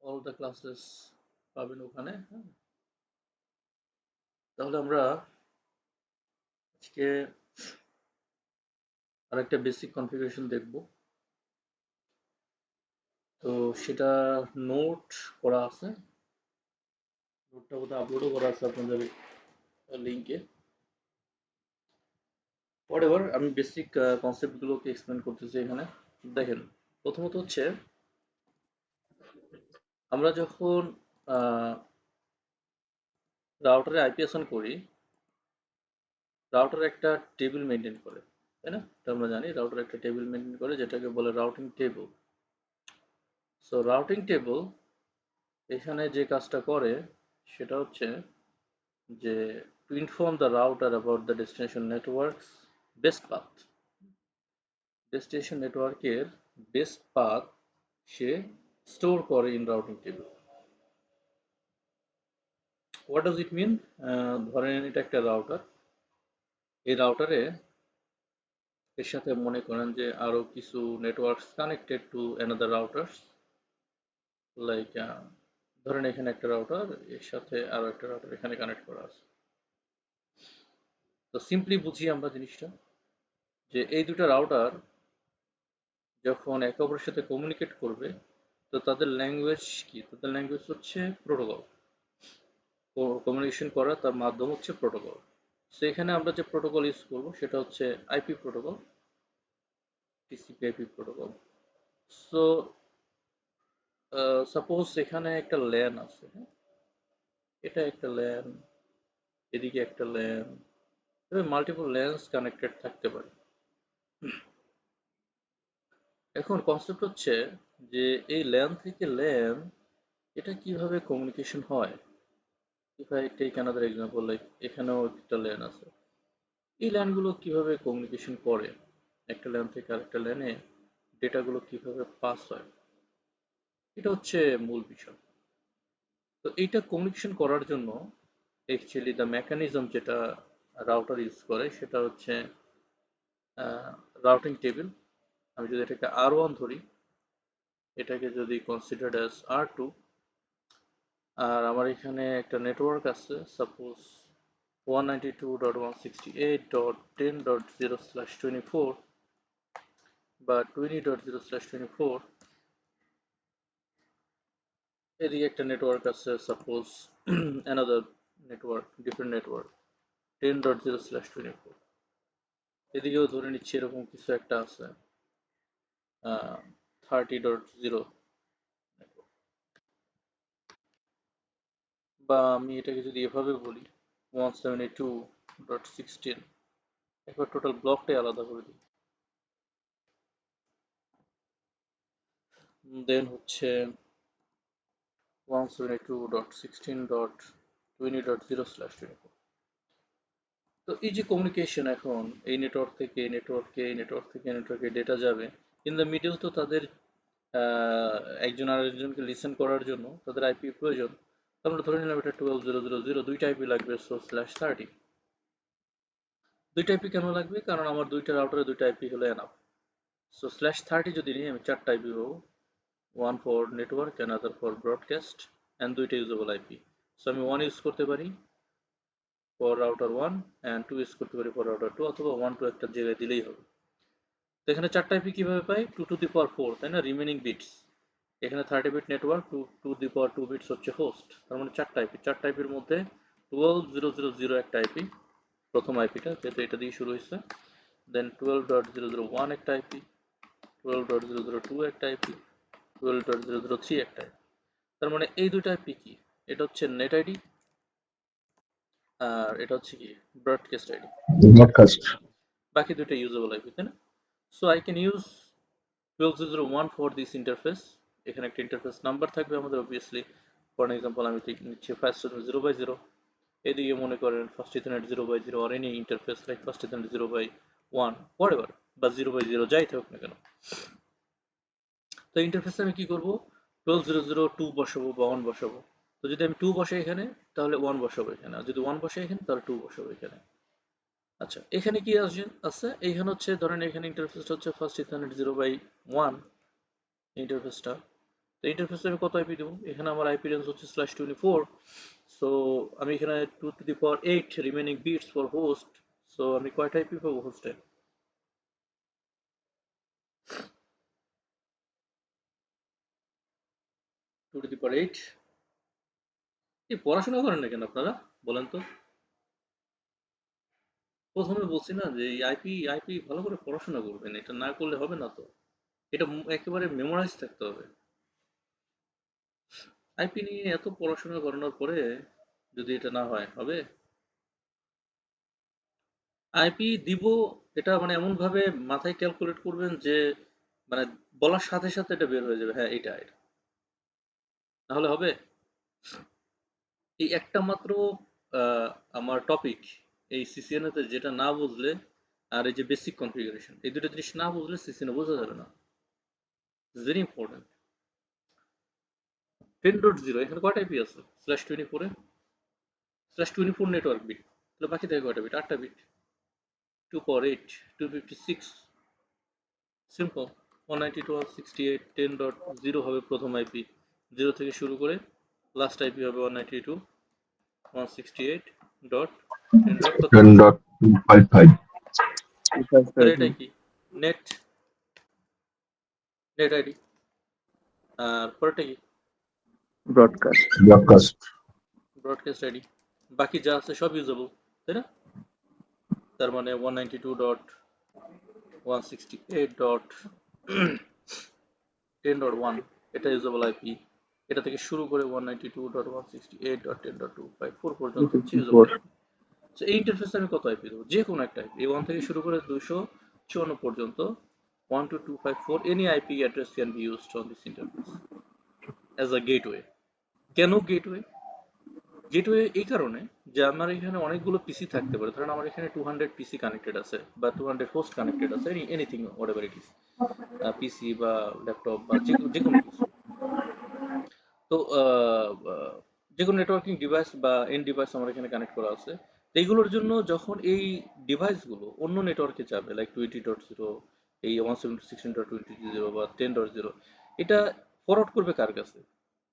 All the classes পাবেন ওখানে। হ্যাঁ, তাহলে আমরা আজকে আরেকটা বেসিক কনফিগারেশন দেখব। তো সেটা নোট করা আছে, নোটটা বোধহয় আপলোডও করা আছে আপনাদের লিঙ্কে। হোয়াটএভার, আমি বেসিক কনসেপ্টগুলোকে এক্সপ্লেন করতেছি এখানে। দেখেন, প্রথমত হচ্ছে আমরা যখন রাউটারে আইপি অ্যাসাইন করি, রাউটার একটা টেবিল মেনটেন করে, তাই না? এটা আমরা জানি রাউটার একটা টেবিল মেনটেন করে, যেটাকে বলে routing table. So routing table এখানে যে কাজটা করে সেটা হচ্ছে যে to inform the router about the destination networks best path. Destination নেটওয়ার্কের বেস্ট পাথ সে স্টোর করে in routing table. What does it mean? ধরেন এটা একটা রাউটার, এই রাউটারে এর সাথে মনে করেন যে আরো কিছু networks connected to another routers, like ধরেন এখানে একটা রাউটার, এর সাথে আরো একটা রাউটার এখানে কানেক্ট করা আছে। তো সিম্পলি বুঝি আমরা জিনিসটা, যে এই দুটো রাউটার যখন একে অপরের সাথে কমিউনিকেট করবে, তো তাদের ল্যাঙ্গুয়েজ কি? তাদের ল্যাঙ্গুয়েজ হচ্ছে প্রোটোকল। কমিউনিকেশন করার তার মাধ্যম হচ্ছে প্রোটোকল। সো এখানে আমরা যে প্রোটোকল ইউজ করব সেটা হচ্ছে IP protocol, TCP IP protocol. So suppose এখানে একটা ল্যান আছে, হ্যাঁ, এটা একটা ল্যান, এদিকে একটা ল্যান, তবে মাল্টিপল ল্যান্স কানেক্টেড থাকতে পারে। এখন কনসেপ্ট হচ্ছে যে এই ল্যান থেকে ল্যান এটা কিভাবে কমিউনিকেশন হয়। If I take another example, like এখানেও একটা ল্যান আছে, এই ল্যানগুলো কিভাবে কমিউনিকেশন করে, একটা ল্যান থেকে আরেকটা ল্যানে ডেটাগুলো কিভাবে পাস হয়, এটা হচ্ছে মূল বিষয়। তো এইটা কমিউনিকেশন করার জন্য অ্যাকচুয়ালি দ্য মেকানিজম যেটা রাউটার ইউজ করে সেটা হচ্ছে রাউটিং টেবিল। আমি যদি এটাকে R1 ধরি, এটাকে যদি কনসিডার্ড অ্যাজ R2, আর আমার এখানে একটা নেটওয়ার্ক আছে সাপোজ 192.168.10.0/24 বা 20.0/24, এদিকে একটা নেটওয়ার্ক আছে suppose another network, different network 10.0/24, এদিকেও ধরে নিচ্ছি এরকম কিছু একটা আছে 30.0 নেটওয়ার্ক। বা আমি এটাকে যদি এভাবে বলি 172.16, একবার টোটাল ব্লকটাই আলাদা করে দিই, দেন হচ্ছে 172.16.20.0/24। তো এই যে কমিউনিকেশন, এখন এই নেটওয়ার্ক থেকে এই নেটওয়ার্কে, এই নেটওয়ার্ক থেকে নেটওয়ার্কে ডেটা যাবে, ইন দ্য মিডল তো তাদের একজন আরেকজনকে লিসেন করার জন্য তাদের আইপি প্রয়োজন। আমরা ধরে নিলাম এটা 12.0.0.0, দুইটা আইপি লাগবে, সো /30। দুইটা আইপি কেন লাগবে? কারণ আমার দুইটা রাউটারে দুইটা আইপি হলে এনাফ। সো /30 যদি নিই আমি চারটা আইপি পাবো, one for network, another for broadcast, and দুইটা ইউজেবল আইপি। সো আমি ওয়ান ইউজ করতে পারি for router one, and to use করতে পারি ফর রাউটার টু, অথবা ওয়ান টু একটা জায়গায় দিলেই হবে। তো এখানে চারটা আইপি কিভাবে পাই? 2 to the power 4, তাই না? রিমেনিং বিটস, এখানে 30 bit network, 2 to the power 2 bits হচ্ছে হোস্ট, তার মানে চারটা আইপি। চারটা আইপির মধ্যে 12.0.0.0 একটা আইপি, প্রথম আইপিটা, যেহেতু এটা দিয়ে শুরু হয়েছে। দেন 12.0.0.1 একটা আইপি, 12.0.0.2 একটা আইপি, 12.0.0.3 একটা আইপি। তার মানে এই দুইটা আইপি কি? এটা হচ্ছে নেট আইডি, আর এটা হচ্ছে কি ব্রডকাস্ট আইডি। ব্রডকাস্ট। বাকি দুইটা ইউজেবল আইপি, তাই না? So I can use 12.0.0.1 for this interface. এখানে একটা ইন্টারফেস নাম্বার থাকবে আমাদের অবভিয়াসলি। ফর এক্সাম্পল আমি নিচ্ছি ফার্স্ট 0/0, এদিকে মনে করেন ফার্স্ট ইথারনেট 0/0, আর any interface like first ethernet 0/1, whatever, বা 0/0 যাই থাকুক না কেন। তো ইন্টারফেসে আমি কি করব? 12.0.0.2 বসাবো বা 1 বসাবো। তো যদি আমি 2 বসাই এখানে, তাহলে 1 বসাবো এখানে, আর যদি 1 বসাই এখানে, তাহলে 2 বসাবো এখানে। আচ্ছা, এখানে কি আছে? এইখানে হচ্ছে ধরেন এখানে ইন্টারফেসটা হচ্ছে ফার্স্ট ইথারনেট 0/1 ইন্টারফেসটা, তো ইন্টারফেসে আমি কত আইপি দেবো? এখানে আমার আইপি রেঞ্জ হচ্ছে /24, সো আমি এখানে 2^8 remaining bits for host, so আমি কয়টা আইপি পাবো হোস্টে? 2^8। এই পড়াশোনা করেন না কেন আপনারা, বলেন তো? প্রথমে বলছি না যে এই আইপি ভালো করে পড়াশোনা করবেন, এটা না করলে হবে না তো। এটা একেবারে মেমোরাইজ থাকতে হবে। আইপি নিয়ে এত পড়াশোনা করানোর পরে যদি এটা না হয়, হবে? আইপি দিব, এটা মানে এমন ভাবে মাথায় ক্যালকুলেট করবেন যে মানে বলার সাথে সাথে এটা বের হয়ে যাবে, হ্যাঁ এটা নাহলে হবে? এই একটা মাত্র আহ, আমার টপিক এই সিসিএনএ তে যেটা না বুঝলে, আর এই যে বেসিক কনফিগারেশন, এই দুটো জিনিস না বুঝলে সিসিএনএ বোঝা যাবে না। Very important. 10.0 এখানে কয়টা আইপি আছে /24 এ? /24 নেটওয়ার্ক বিট, তাহলে বাকি থাকে কয়টা বিট? 8টা বিট। 2^8, 256, সিম্পল। 192.168.10.0 হবে প্রথম আইপি, 0 থেকে শুরু করে লাস্ট আইপি হবে 192.168.10. 10.255 তাহলে এটাই কি? Net net ID. আর পরেরটা কি? Broadcast broadcast ID. বাকি যা আছে সব ইউজেবল, তাই না? তার মানে 192.168.10.1 এটা ইউজেবল আইপি। এটা থেকে শুরু করে 192.168.10.254 পর্যন্ত হচ্ছে ইউজেবল আইপি। তো এই ইন্টারফেসে আমি কত আইপি দেবো? যে কোনো একটা আইপি, 1 থেকে শুরু করে 254 পর্যন্ত, 12254, any IP address can be used on this interface as a gateway. কেন গেটওয়ে? গেটওয়ে এই কারণে যে আমার এখানে অনেকগুলো পিসি থাকতে পারে। ধরেন আমার এখানে 200 পিসি কানেক্টেড আছে বা 200 হোস্ট কানেক্টেড আছে, এনিথিং হোয়াটএভার ইট ইজ, পিসি বা ল্যাপটপ বা যে কোনো কিছু। তো যে কোনো নেটওয়ার্কিং ডিভাইস বা এন্ড ডিভাইস আমার এখানে কানেক্ট করা আছে। তো এইগুলোর জন্য যখন এই ডিভাইসগুলো অন্য নেটওয়ার্কে যাবে, লাইক 20.0, এই 172.16.20 বা 10.0, এটা ফরওয়ার্ড করবে কার কাছে?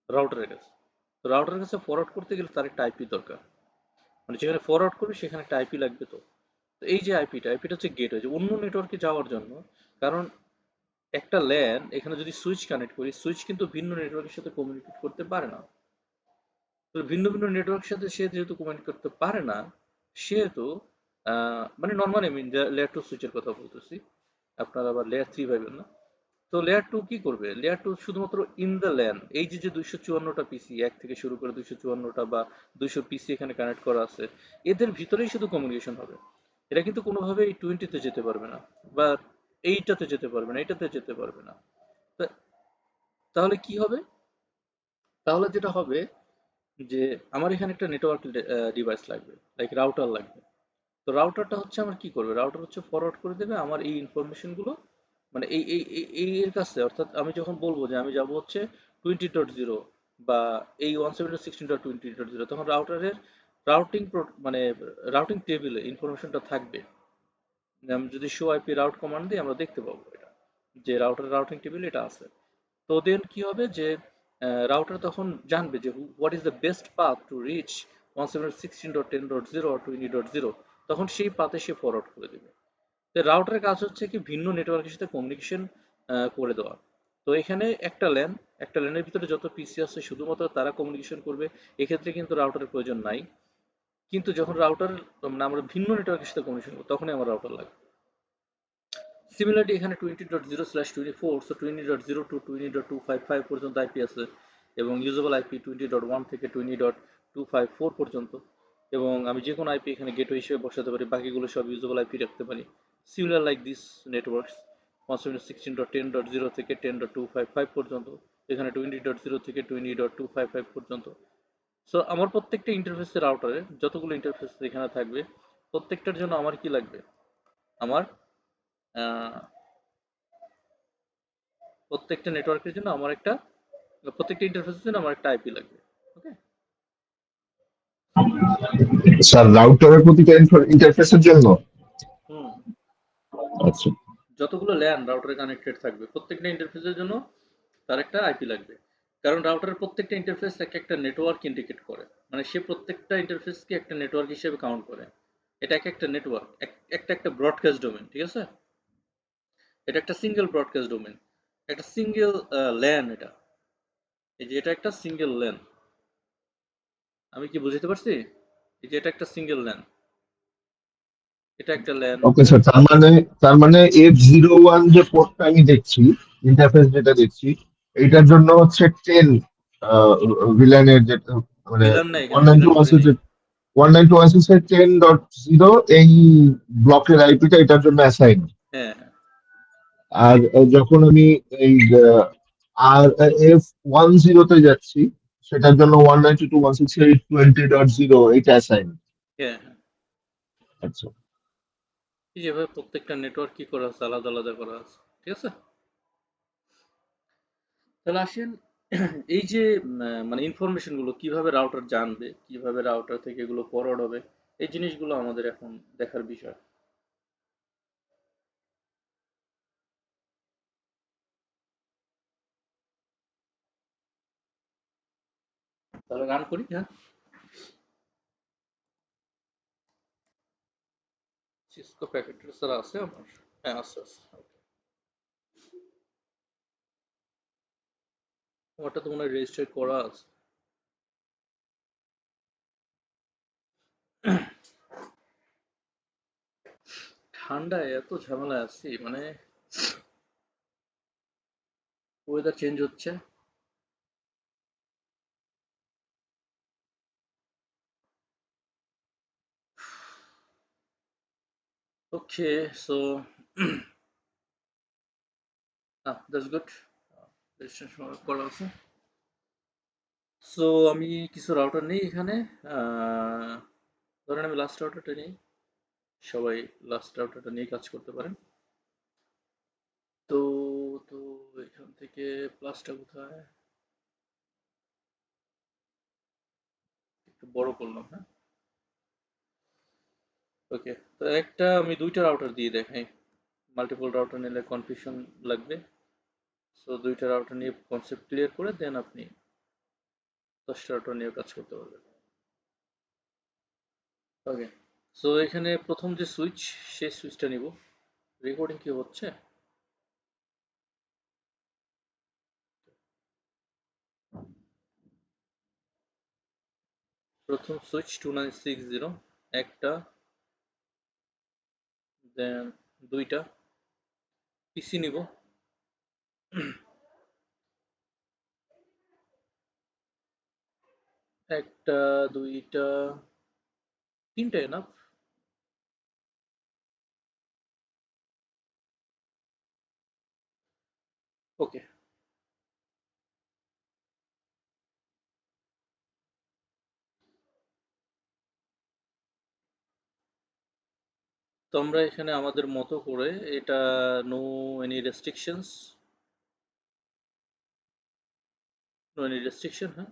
রাউটারের কাছে। তো রাউটারের কাছে ফরওয়ার্ড করতে গেলে তার একটা আইপি দরকার, মানে যেখানে ফরওয়ার্ড করবে সেখানে একটা আইপি লাগবে। তো তো এই যে আইপিটা হচ্ছে গেটওয়ে, যে অন্য নেটওয়ার্কে যাওয়ার জন্য। কারণ একটা ল্যান এখানে যদি সুইচ কানেক্ট করি, সুইচ কিন্তু ভিন্ন নেটওয়ার্কের সাথে কমিউনিকেট করতে পারে না। তো ভিন্ন ভিন্ন নেটওয়ার্কের সাথে সে যেহেতু কমিউনিকেট করতে পারে না, সেহেতু মানে নর্মালি আমি লেয়ার 2 সুইচের কথা বলতেছি, আপনারা আবার লেয়ার 3 ভাবেন না। তো লেয়ার 2 কি করবে? লেয়ার 2 শুধুমাত্র ইন দ্য ল্যান, এই যে 254টা পিসি, 1 থেকে শুরু করে 254টা বা 200 পিসি এখানে কানেক্ট করা আছে, এদের ভিতরেই শুধু কমিউনিকেশন হবে। এটা কিন্তু কোনোভাবে এই 20-তে যেতে পারবে না, বা এইটাতে যেতে পারবে না, এটাতে যেতে পারবে না। তা- তাহলে কি হবে? তাহলে যেটা হবে যে আমার এখানে একটা নেটওয়ার্ক ডিভাইস লাগবে, লাইক রাউটার লাগবে। তো রাউটারটা হচ্ছে আমার কি করবে? রাউটার হচ্ছে ফরওয়ার্ড করে দেবে আমার এই ইনফরমেশন গুলো, মানে এই এর কাছে। অর্থাৎ আমি যখন বলবো যে আমি যাব হচ্ছে 20.0 বা এই 172.16.20.0, তখন রাউটারের রাউটিং মানে রাউটিং টেবিলে ইনফরমেশনটা থাকবে। আমি যদি শো আইপি রাউট কমান্ড দিই, আমরা দেখতে পাবো এটা, যে রাউটারের রাউটিং টেবিল এটা আছে। তো দেন কি হবে যে রাউটার তখন জানবে যে what is the best path to reach 172.16.10.0 or 20.0, তখন সেই পাথে সে ফরওয়ার্ড করে দেবে। তো রাউটারের কাজ হচ্ছে কি ভিন্ন নেটওয়ার্কের সাথে কমিউনিকেশন করে দেওয়া। তো এখানে একটা ল্যানের ভিতরে যত পিসি আছে শুধুমাত্র তারা কমিউনিকেশন করবে, এক্ষেত্রে কিন্তু রাউটারের প্রয়োজন নাই। কিন্তু যখন রাউটার মানে আমরা ভিন্ন নেটওয়ার্কের সাথে কমিউনিকেশন করবো, তখনই আমার রাউটার লাগবে। সিমিলারলি এখানে 20.0/24, সো 20.0 টু 20.255 পর্যন্ত আইপি আছে, এবং ইউজেবল আইপি 20.1 থেকে 20.254 পর্যন্ত। এবং আমি যে কোনো আইপি এখানে গেটওয়ে হিসেবে বসাতে পারি, বাকিগুলো সব ইউজেবল আইপি রাখতে পারি। সিমিলার লাইক দিস নেটওয়ার্কস 116.10.0 থেকে 10.255 পর্যন্ত, এখানে 20.0 থেকে 20.255 পর্যন্ত। সো আমার প্রত্যেকটা ইন্টারফেসের রাউটারে যতগুলো ইন্টারফেস এখানে থাকবে, প্রত্যেকটার জন্য আমার কি লাগবে? আমার আহ, প্রত্যেকটা নেটওয়ার্কের জন্য আমার একটা, প্রত্যেকটা ইন্টারফেসের জন্য আমার একটা আইপি লাগবে। ওকে? স্যার রাউটারের প্রতিটা ইন্টারফেসের জন্য? হুম। আচ্ছা। যতগুলো ল্যান রাউটারে কানেক্টেড থাকবে, প্রত্যেকটা ইন্টারফেসের জন্য তার একটা আইপি লাগবে। কারণ রাউটারের প্রত্যেকটা ইন্টারফেস একটা নেটওয়ার্ক ইন্ডিকেট করে, মানে সে প্রত্যেকটা ইন্টারফেসকে একটা নেটওয়ার্ক হিসেবে কাউন্ট করে। এটা একটা নেটওয়ার্ক, একটা ব্রডকাস্ট ডোমেন, ঠিক আছে? এটা একটা সিঙ্গেল ব্রডকাস্ট ডোমেন, একটা সিঙ্গেল ল্যান। এটা এই যে এটা একটা সিঙ্গেল ল্যান, আমি কি বুঝতে পারছি? এই যে এটা একটা সিঙ্গেল ল্যান, এটা একটা ল্যান। ওকে স্যার, তার মানে F01 যে পোর্টটা আমি দেখছি, ইন্টারফেস যেটা দেখছি, এইটার জন্য হচ্ছে 10 ভিলানের যেটা, মানে ভিলান না, ওয়ান এখানে নাইন টু ভিলান ওয়ান করি সিক্স নাই। 192.168 এর 10.0 এই ব্লকের আইপিটা এটার জন্য অ্যাসাইন। হ্যাঁ হ্যাঁ আর যখন আমি এই আর F10 তে যাচ্ছি, সেটার জন্য 192.168.20.0 এইটা অ্যাসাইন। হ্যাঁ হ্যাঁ। আচ্ছা। এই যেভাবে প্রত্যেকটা নেটওয়ার্ক কি করা আছে, আলাদা আলাদা করা আছে, ঠিক আছে? তাহলে আসেন, এই যে মানে ইনফরমেশন গুলো কিভাবে রাউটার জানবে, কিভাবে রাউটার থেকে এগুলো ফরওয়ার্ড হবে, এই জিনিসগুলো আমাদের এখন দেখার বিষয়। তাহলে রান করি, হ্যাঁ। সিসকো প্যাকেট ট্রেসার আছে আমার, হ্যাঁ আছে আছে। Okay. আমারটা তো মনে হয় রেজিস্টার করা আছে। ঠান্ডায় এত ঝামেলায় আছি, মানে ওয়েদার চেঞ্জ হচ্ছে। ওকে, সো দ্যাটস গুড, রেজিস্ট্রেশন করা আছে। সো আমি কিছু রাউটার নেই এখানে। আহ, ধরেন আমি লাস্ট রাউটারটা নিই, সবাই লাস্ট রাউটারটা নিয়ে কাজ করতে পারেন। তো তো এখান থেকে প্লাসটা কোথায়, একটু বড় করলাম, হ্যাঁ। ওকে, তো আমি দুইটা রাউটার দিয়ে দেখাই, মাল্টিপল রাউটার নিলে কনফিউশন লাগবে। সো দুইটা রাউটার নিয়ে কনসেপ্ট ক্লিয়ার করে দেন আপনি 10টা রাউটার নিয়ে কাজ করতে পারবেন। ওকে, সো এখানে প্রথম যে সুইচ, সেই সুইচটা নিব। রেকর্ডিং কি হচ্ছে? প্রথম সুইচ 2960, একটা, দেন দুইটা পিসি নিব। একটা, দুইটা, তিনটা এনাফ। ওকে, তো আমরা এখানে আমাদের মতো করে এটা, no any restrictions, no any restriction, হ্যাঁ।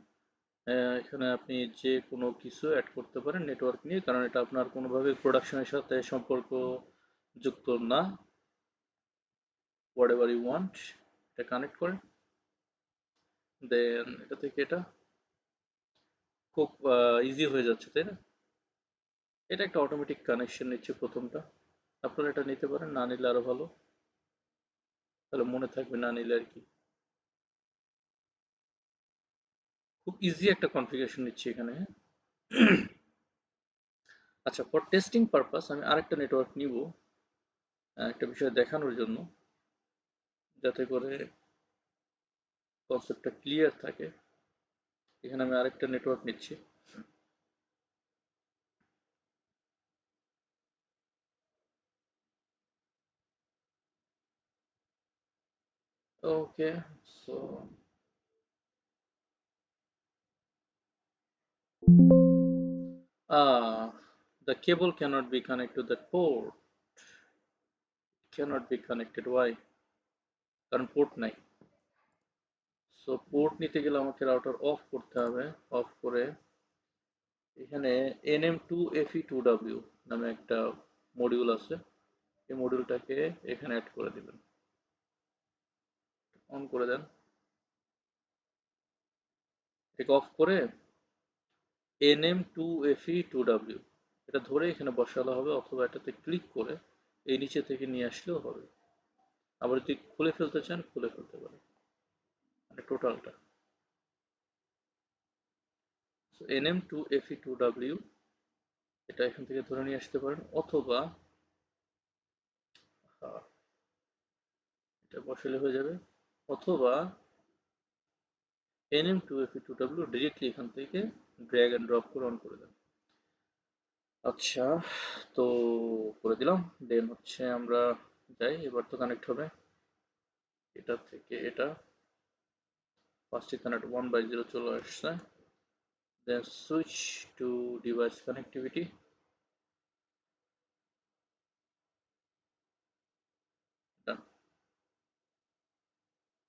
এখানে আপনি যে কোনো কিছু অ্যাড করতে পারেন নেটওয়ার্ক নিয়ে, কারণ এটা আপনার কোনোভাবে প্রোডাকশনের সাথে সম্পর্ক যুক্ত না। হোয়াট এভার ইউ ওয়ান্ট, এটা কানেক্ট করেন। দেন এটা থেকে এটা খুব ইজি হয়ে যাচ্ছে, তাই না? এটা একটা অটোমেটিক কানেকশন নিচ্ছে প্রথমটা। আপনারা এটা নিতে পারেন, না নিলে আরো ভালো, তাহলে মনে থাকবে, না নিলে আর কি। খুব ইজি একটা কনফিগারেশন নিচ্ছি এখানে, হ্যাঁ। আচ্ছা, ফর টেস্টিং পারপাস আমি আরেকটা নেটওয়ার্ক নিব, একটা বিষয় দেখানোর জন্য, যাতে করে কনসেপ্টটা ক্লিয়ার থাকে। এখানে আমি আরেকটা নেটওয়ার্ক নিচ্ছি। ওকে, so the cable cannot be connected to that port, cannot be connected, why? কারণ পোর্ট নাই। সো পোর্ট নিতে গেলে আমাকে রাউটার অফ করতে হবে। অফ করে এখানে NM2FE2W নামে একটা মডিউল আছে, এই মডিউলটাকে এখানে অ্যাড করে দিবেন, অন করে দেন। এটাকে অফ করে NM2FE2W এটা ধরে এখানে বসানো হবে, অথবা এটাতে ক্লিক করে এই নিচে থেকে নিয়ে আসলেও হবে। আবার যদি খুলে ফেলতে চান খুলে ফেলতে পারেন, মানে টোটালটা। NM2FE2W এটা এখান থেকে ধরে নিয়ে আসতে পারেন, অথবা এটা বসালে হয়ে যাবে, অথবা NM2FE2W ডিরেক্টলি এখান থেকে ড্র্যাগ অ্যান্ড ড্রপ করে অন করে দেন। আচ্ছা, তো করে দিলাম। দেন হচ্ছে আমরা যাই, এবার তো কানেক্ট হবে এটা থেকে এটা, ফার্স্ট ইথারনেট 1/0 চলে আসছে। দেন সুইচ টু ডিভাইস কানেক্টিভিটি।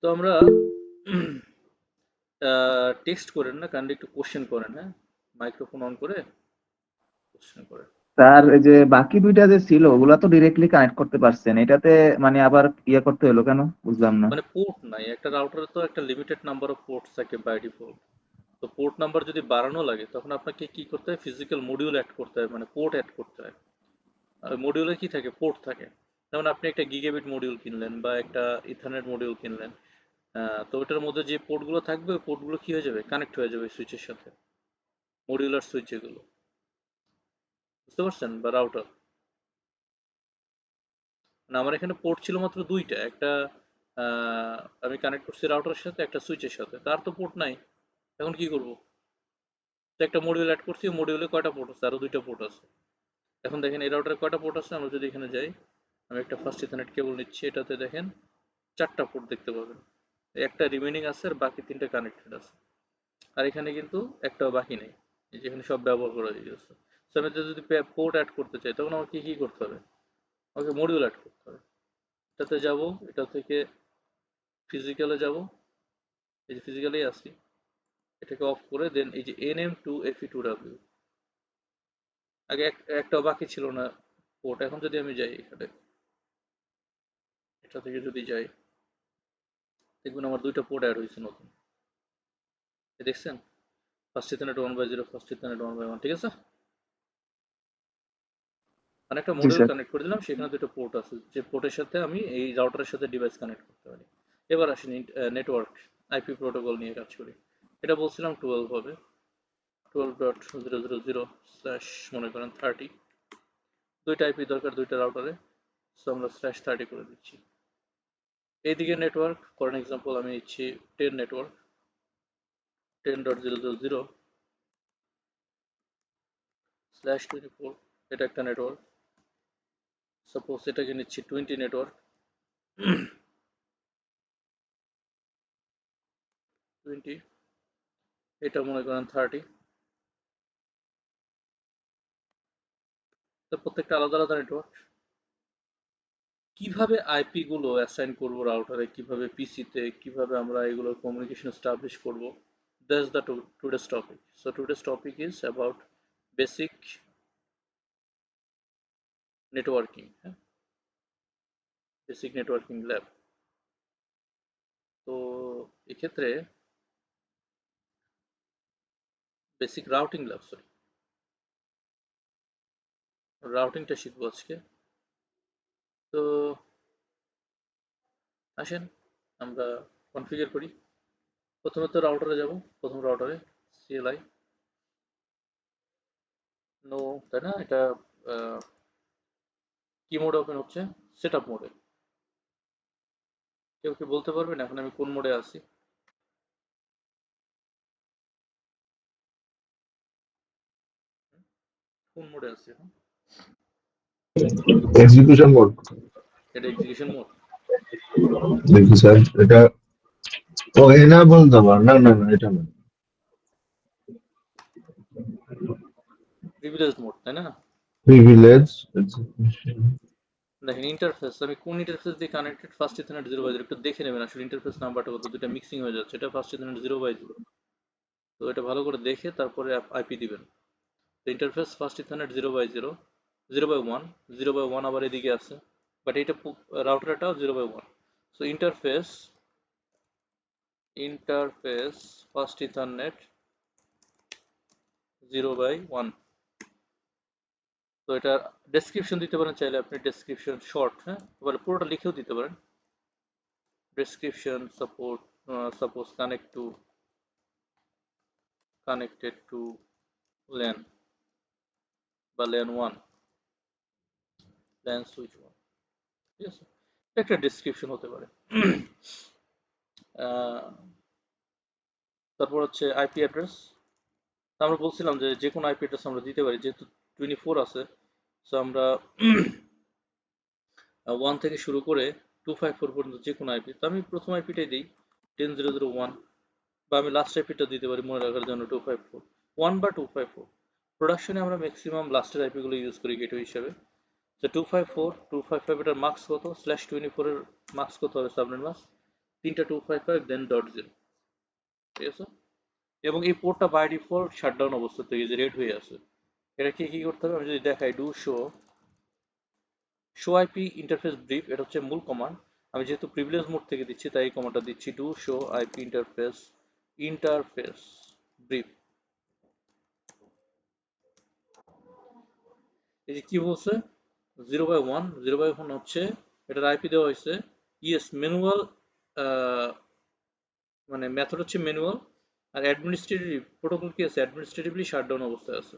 তো আমরা টেক্সট করেন না, কাইন্ডলি একটু কোশ্চেন করেন, হ্যাঁ, মাইক্রোফোন অন করে কোশ্চেন করেন। স্যার এই যে বাকি দুইটা যে ছিল ওগুলা তো ডিরেক্টলি কানেক্ট করতে পারছেন, এটাতে মানে আবার ইয়ে করতে হলো কেন বুঝলাম না। মানে পোর্ট নাই, একটা রাউটারে তো একটা লিমিটেড নাম্বার অফ পোর্টস থাকে বাই ডিফল্ট। তো পোর্ট নাম্বার যদি বাড়ানো লাগে তখন আপনাকে কি করতে হয়, ফিজিক্যাল মডিউল অ্যাড করতে হয়, মানে পোর্ট অ্যাড করতে হয়। আর মডিউলে কি থাকে, পোর্ট থাকে। যেমন আপনি একটা গিগাবিট মডিউল কিনলেন বা একটা ইথারনেট মডিউল কিনলেন, তো ওটার মধ্যে যে পোর্টগুলো থাকবে ওই পোর্টগুলো কি হয়ে যাবে, কানেক্ট হয়ে যাবে সুইচের সাথে, মডিউলার সুইচ এগুলো, বুঝতে পারছেন, বা রাউটার। মানে আমার এখানে পোর্ট ছিল মাত্র দুইটা, একটা আমি কানেক্ট করছি রাউটারের সাথে, একটা সুইচের সাথে, তার তো পোর্ট নাই। এখন কি করব, তো একটা মডিউল অ্যাড করছি, মডিউলে কয়টা পোর্ট আছে, আরো দুইটা পোর্ট আছে। এখন দেখেন এই রাউটারে কয়টা পোর্ট আছে, আমরা যদি এখানে যাই, আমি একটা ফার্স্ট ইথারনেট কেবল নিচ্ছি, এটাতে দেখেন 4টা পোর্ট দেখতে পাবেন, একটা রিমেনিং আছে আর বাকি 3টে কানেক্টেড আছে। আর এখানে কিন্তু একটাও বাকি নেই, এই যে এখানে সব ব্যবহার করা হয়ে গেছে। তো আমি যদি পোর্ট অ্যাড করতে চাই তখন আমাকে কি করতে হবে, আমাকে মডিউল অ্যাড করতে হবে। এটাতে যাব, এটা থেকে ফিজিক্যালে যাব, এই যে ফিজিক্যালেই আসি, এটাকে অফ করে দেন এই যে NM2FE2W, আগে একটাও বাকি ছিল না পোর্ট। এখন যদি আমি যাই এখানে, এটা থেকে যদি যাই, দেখবেন আমার দুইটা পোর্ট অ্যাড হয়েছে নতুন, দেখছেন, ফার্স্ট ইথারনেট 1/0, ফার্স্ট ইথারনেট 1/1, ঠিক আছে। মানে একটা জি মডিউল স্যার। কানেক্ট করে দিলাম, সেখানে দুটো পোর্ট আছে, যে পোর্টের সাথে আমি এই রাউটারের সাথে ডিভাইস কানেক্ট করতে পারি। এবার আসেন নেটওয়ার্ক, আইপি প্রোটোকল নিয়ে কাজ করি। এটা বলছিলাম 12 হবে, 12.0.0.0 স্ল্যাশ মনে করেন 30, দুইটা আইপি দরকার দুইটা রাউটারে, সো আমরা স্ল্যাশ 30 করে দিচ্ছি। এইদিকে নেটওয়ার্ক, ফর এক্সাম্পল আমি নিচ্ছি 10 নেটওয়ার্ক, 10.0.0.0 স্ল্যাশ 24, এটা একটা নেটওয়ার্ক। সাপোজ এটাকে নিচ্ছি 20 নেটওয়ার্ক, 20, এটা মনে করেন 30। তো প্রত্যেকটা আলাদা আলাদা নেটওয়ার্ক। কিভাবে আইপি গুলো অ্যাসাইন করব রাউটারে, কিভাবে পিসিতে, কিভাবে আমরা এগুলো কমিউনিকেশন এস্টাবলিশ করব, that's the today's topic. So today's topic is about basic networking, হ্যাঁ, বেসিক নেটওয়ার্কিং ল্যাব। তো এক্ষেত্রে বেসিক রাউটিং ল্যাব, সরি, রাউটিংটা শিখবো আজকে। তো আসেন আমরা কনফিগার করি। প্রথমে তো রাউটারে যাব, প্রথম রাউটারে CLI নো, তাই না, এটা কি মোডে ওপেন হচ্ছে, সেটআপ মোডে। কেউ কি বলতে পারবেন এখন আমি কোন মোডে আছি? কোন মোডে আছি এখন? Execution mode. এটা এক্সিকিউশন মোড। দেখি স্যার, এটা ও এনাবল দেওয়া, না না না, এটা না। প্রিভিলেজ মোড, তাই না? প্রিভিলেজ। দেখেন ইন্টারফেস, আমি কোন ইন্টারফেস দিয়ে কানেক্টেড, ফার্স্ট ইথারনেট 0/0, একটু দেখে নেবেন আসলে ইন্টারফেস নাম্বারটা কত, দুটো মিক্সিং হয়ে যাচ্ছে, এটা ফার্স্ট ইথারনেট 0/0। তো এটা ভালো করে দেখে তারপরে আইপি দিবেন। তো ইন্টারফেস ফার্স্ট ইথারনেট 0/0, 0/1, 0/1 আবার এদিকে আছে, বাট এটা রাউটারটাও 0/1। So interface first ethernet 0/1। তো এটা ডেসক্রিপশন দিতে পারেন, চাইলে আপনি ডেসক্রিপশন শর্ট, হ্যাঁ, এবার পুরোটা লিখেও দিতে পারেন। Description suppose connected to LAN বা LAN 1, LAN সুইচ 1, ঠিক আছে, এটা একটা ডেসক্রিপশন হতে পারে। তারপর হচ্ছে আইপি অ্যাড্রেস। আমরা বলছিলাম যে যে কোনো আইপি অ্যাড্রেস আমরা দিতে পারি, যেহেতু 24 আছে, সো আমরা 1 থেকে শুরু করে 254 পর্যন্ত যে কোনো আইপি। তো আমি প্রথম আইপিটাই দিই 10.0.0.1, বা আমি লাস্ট আইপিটা দিতে পারি মনে রাখার জন্য 254 1 বা 254। প্রোডাকশনে আমরা ম্যাক্সিমাম লাস্টের আইপিগুলো ইউজ করি গেটওয়ে হিসেবে। তো 254 এটার মার্কস কত, /24 এর মার্কস কত হবে, সাবনেট মার্কস 3টা 255 দেন .0, ঠিক আছে। এবং এই পোর্টটা বাই ডিফল্ট শাটডাউন অবস্থা থেকে যে রেড হয়ে আছে, এটা কি করতে হবে আমি যদি দেখাই, do show IP interface brief, এটা হচ্ছে মূল কমান্ড। আমি যেহেতু প্রিভিলেজ মোড থেকে দিচ্ছি তাই এই কমান্ডটা দিচ্ছি, do show IP interface brief. এই যে কি বলছে 0/1, 0/1 হচ্ছে এটার আইপি দেওয়া হয়েছে, ইয়েস ম্যানুয়াল, মানে মেথড হচ্ছে ম্যানুয়াল, আর অ্যাডমিনিস্ট্রেটিভ প্রোটোকল কি আছে, অ্যাডমিনিস্ট্রেটিভলি শাটডাউন অবস্থায় আছে,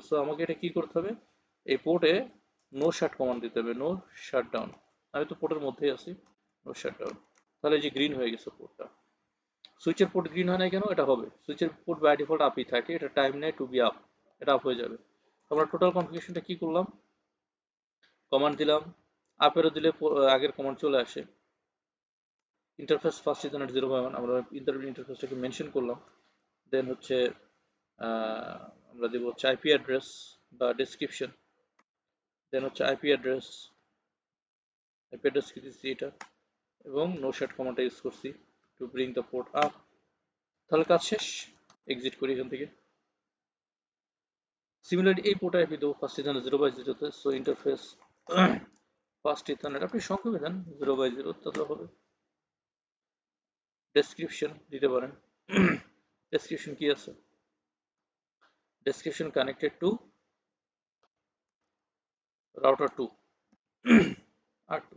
সো আমাকে এটা কি করতে হবে, এই পোর্টে নো শাট কমান্ড দিতে হবে, নো শাটডাউন। আমি তো পোর্টের মধ্যেই আছি, নো শাটডাউন। তাহলে এই যে গ্রিন হয়ে গেছে পোর্টটা। সুইচের পোর্ট গ্রিন হয় না কেন, এটা হবে, সুইচের পোর্ট বাই ডিফল্ট আপই থাকে, এটা টাইম নেয় টু বি আপ, এটা আপ হয়ে যাবে। আমরা টোটাল কনফিগারেশনটা কি করলাম, কমান্ড দিলাম, আপেরও দিলে আগের কমান্ড চলে আসে। ইন্টারফেস ফার্স্ট ইথারনেট 0/1, আমরা ইন্টারফেসটাকে মেনশন করলাম। দেন হচ্ছে আমরা দেব হচ্ছে আইপি অ্যাড্রেস বা ডেসক্রিপশন, দেন হচ্ছে আইপি অ্যাড্রেস কি দিচ্ছি এটা, এবং নো শাট কমান্ডটা ইউজ করছি to bring the port up. তাহলে কাজ শেষ, এক্সিট করি এখান থেকে। সিমিলারলি এই পোর্টে আইপি দেবো ফার্স্ট ইথারনেট 0/0-তে, সো ইন্টারফেস ফার্স্ট ইথারনেট, আপনি সংক্ষেপে দেন 0/0, তাহলে হবে। ডেসক্রিপশন দিতে পারেন, ডেসক্রিপশন কি আছে, description connected to router 2 R2,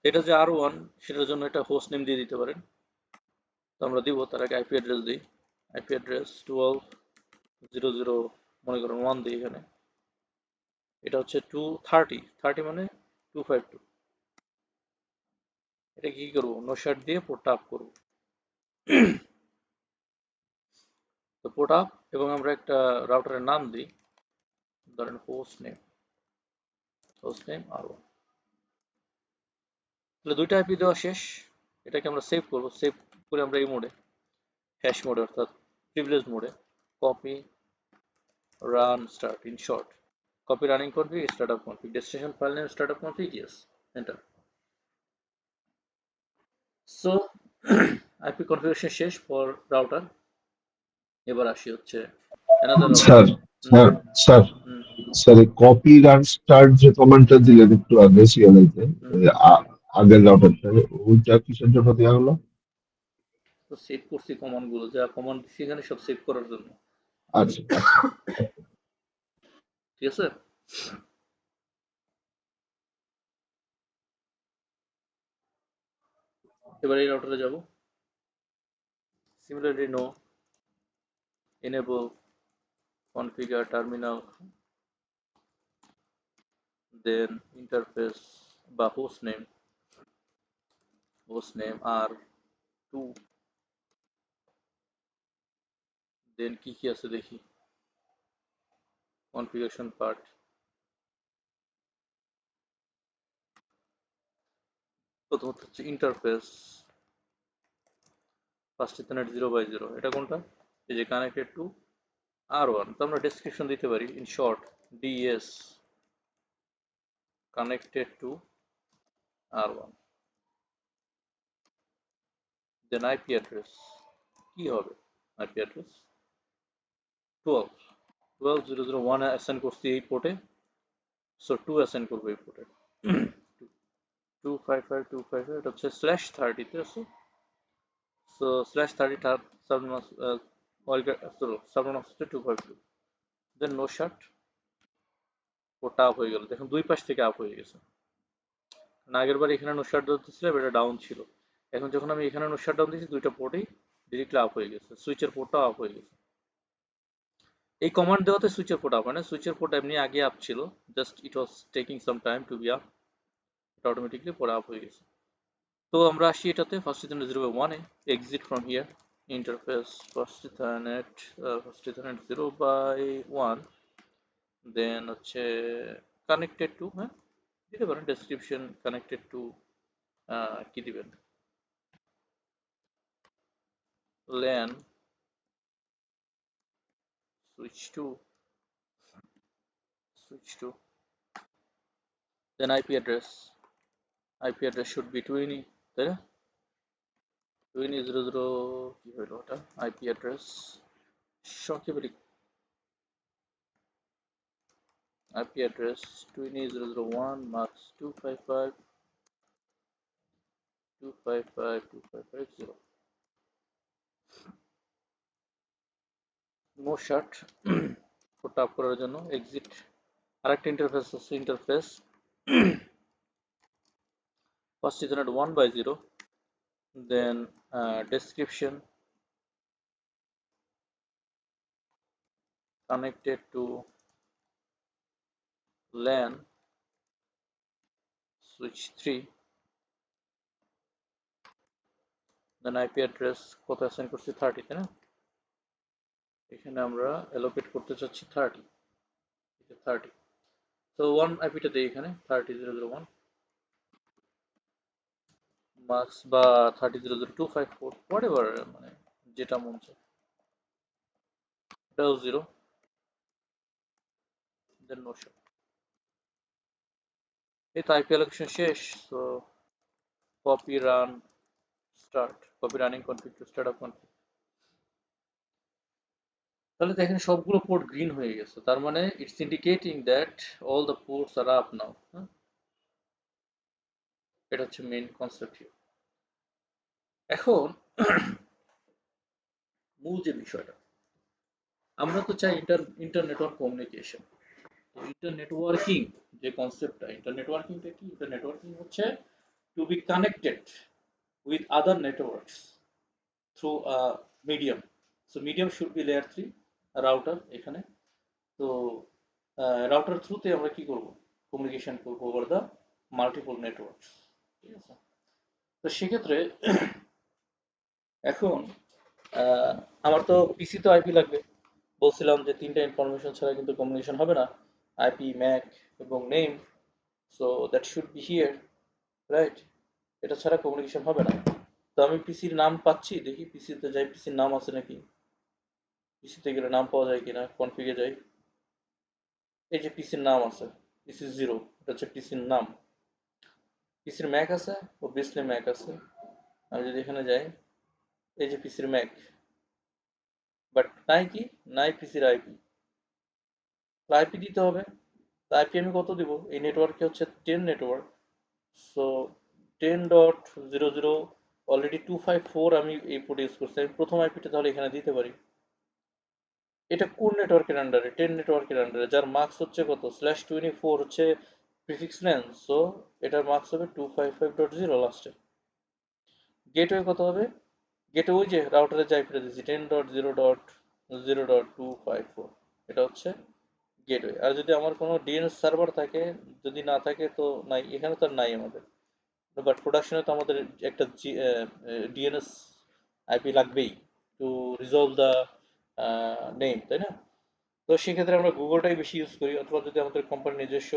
এটা যে R1 সেটার জন্য একটা হোস্ট নেম দিয়ে দিতে পারেন। তো আমরা দিব, তার আগে আইপি অ্যাড্রেস দিই, আইপি অ্যাড্রেস 12.0.0 মনে করেন 1 দিই এখানে, এটা হচ্ছে 230 মানে 252। এটা কি করবো, নো শাট দিয়ে পোর্ট আপ করবো। তো পোর্ট আপ, এবং আমরা একটা রাউটারের নাম দিই, ধরেন হোস্ট নেম R1। তাহলে দুইটা আইপি দেওয়া শেষ, এটাকে আমরা সেভ করবো, সেভ করে আমরা এই মোডে, হ্যাশ মোডে অর্থাৎ প্রিভিলেজ মোডে, copy run start, in short copy running config startup config destination file name startup config, yes, enter. So IP configuration শেষ for router, এবার আসি হচ্ছে another router। Sir sir sir sir copy run start যে কমান্ডটা দিলেন একটু আগে সিএলআইতে, আগের রাউটারটা, ওইটা কিসের জন্য দেওয়া হলো? তো সেভ করছি কমান্ড গুলো, যা কমান্ড দিচ্ছি এখানে সব সেভ করার জন্য, আচ্ছা আচ্ছা। ঠিক আছে। এবার এই রাউটারে যাব, similarly no enable configure terminal, then interface বা host name R2, then কি কি আছে দেখি, configuration part, প্রথমত হচ্ছে ইন্টারফেস ফার্স্ট ইথারনেট 0/0, এটা কোনটা, এই যে কানেক্টেড টু R1। তো আমরা ডেসক্রিপশন দিতে পারি, in short DS connected to R1, then IP address কি হবে, আইপি অ্যাড্রেস 12.0.0.1 অ্যাসাইন করছি এই পোর্টে, সো 2 অ্যাসাইন করবো এই পোর্টে, 255 এটা হচ্ছে /30 তে আছে, so So /30 subnet 252, then no shut, ওটা আপ হয়ে গেল। দেখুন দুই পাশ থেকে আপ হয়ে গেছে। আগের বার এখানে নো শাট ডাউন দিয়েছিলাম, এটা ডাউন ছিল। এখন যখন আমি এখানে নো শাট ডাউন দিয়েছি, দুইটা পোর্টেই ডিরেক্টলি আপ হয়ে গেছে, সুইচের পোর্টটাও আপ হয়ে গেছে। এই কমান্ড দেওয়াতে সুইচের পোর্ট আপ হয় না, সুইচের পোর্ট এমনি আগে আপ ছিল, just it was taking some time to be up, এটা অটোমেটিকলি পরে আপ হয়ে গেছে। তো আমরা আসি এটাতে ফার্স্ট ইথারনেট 0/1 এ, exit from here, interface first ethernet 0/1, then হচ্ছে কানেক্টেড টু, হ্যাঁ দিতে পারেন ডেসক্রিপশন, কানেক্টেড টু কি দিবেন, LAN switch to, then IP address should be 20, তাই না? 2000 কি হলো ওটা, IP address সংক্ষেপে লিখি, IP address 2001 max 255.255.255.0, no shut port up করার জন্য এক্সিট, আরেকটা ইন্টারফেস আছে, interface first ethernet 1/0, then description connected to LAN switch 3, then IP address কত অ্যাসাইন করছি 30, তাই না? এখানে আমরা অ্যালোকেট করতে চাচ্ছি 30, এটা 30, তো 1 আইপিটা দেই এখানে 30.0.0.1 মার্কস বা 30.0.0.254 হোয়াটএভার, মানে যেটা মন চায়, এটাও 0, দেন নো শো। এই তো আইপি অ্যালোকেশন শেষ। So copy run start, copy running config to startup config. তাহলে দেখেন সবগুলো পোর্ট গ্রিন হয়ে গেছে, তার মানে it's indicating that all the ports are up now. এটা হচ্ছে মেইন কনসেপ্ট হিয়ার। এখন মূল যে বিষয়টা, আমরা তো চাই inter network communication. Inter networking যে কনসেপ্টটা, ইন্টার নেটওয়ার্কিংটা কি? ইন্টার নেটওয়ার্কিং হচ্ছে to be connected with other networks through a medium. So medium should be layer 3 router এখানে। তো রাউটার থ্রুতে আমরা কি করব, কমিউনিকেশন করব ওভার দ্য মাল্টিপল নেটওয়ার্কস, ঠিক আছে? তো সেক্ষেত্রে এখন আমার তো পিসি তো আইপি লাগবে, বলছিলাম যে তিনটা ইনফরমেশন ছাড়া কিন্তু কমিউনিকেশন হবে না, আইপি, ম্যাক এবং name. So that should be here, right? এটা ছাড়া কমিউনিকেশন হবে না। তো আমি পিসির নাম পাচ্ছি, দেখি পিসিতে যাই, পিসির নাম আছে নাকি, পিসিতে গেলে নাম পাওয়া যায় কিনা, কনফিগে যাই, এই যে পিসির নাম আছে, পিসি 0, এটা হচ্ছে পিসির নাম। পিসির ম্যাক আছে, অবভিয়াসলি ম্যাক আছে। আমি যদি এখানে যাই, এই যে পিসির ম্যাক, বাট নাই কি, নাই পিসির আইপি। আইপি দিতে হবে। আইপি আমি কত দিব? এই নেটওয়ার্কে হচ্ছে 10 নেটওয়ার্ক। সো 10.00, অলরেডি 254 আমি এই পোর্ট ইউজ করছি, আমি প্রথম আইপিটা তাহলে এখানে দিতে পারি। এটা কোন নেটওয়ার্কের আন্ডারে? 10 নেটওয়ার্কের আন্ডারে, যার মার্কস হচ্ছে কত, /24 হচ্ছে প্রিফিক্স লেন। সো এটার মার্কস হবে 255.0 লাস্টে। গেটওয়ে কত হবে? গেটওয়ে ওই যে রাউটারে যাই ফিরে দিয়েছি 10.0.0.254, এটা হচ্ছে গেটওয়ে। আর যদি আমার কোনো ডিএনএস সার্ভার থাকে, যদি না থাকে তো নাই, এখানে তো আর নাই আমাদের, বাট প্রোডাকশনে তো আমাদের একটা ডিএনএস আইপি লাগবেই টু রিজলভ দ্য নেম, তাই না? তো সেক্ষেত্রে আমরা গুগলটাই বেশি ইউজ করি, অথবা যদি আমাদের কোম্পানির নিজস্ব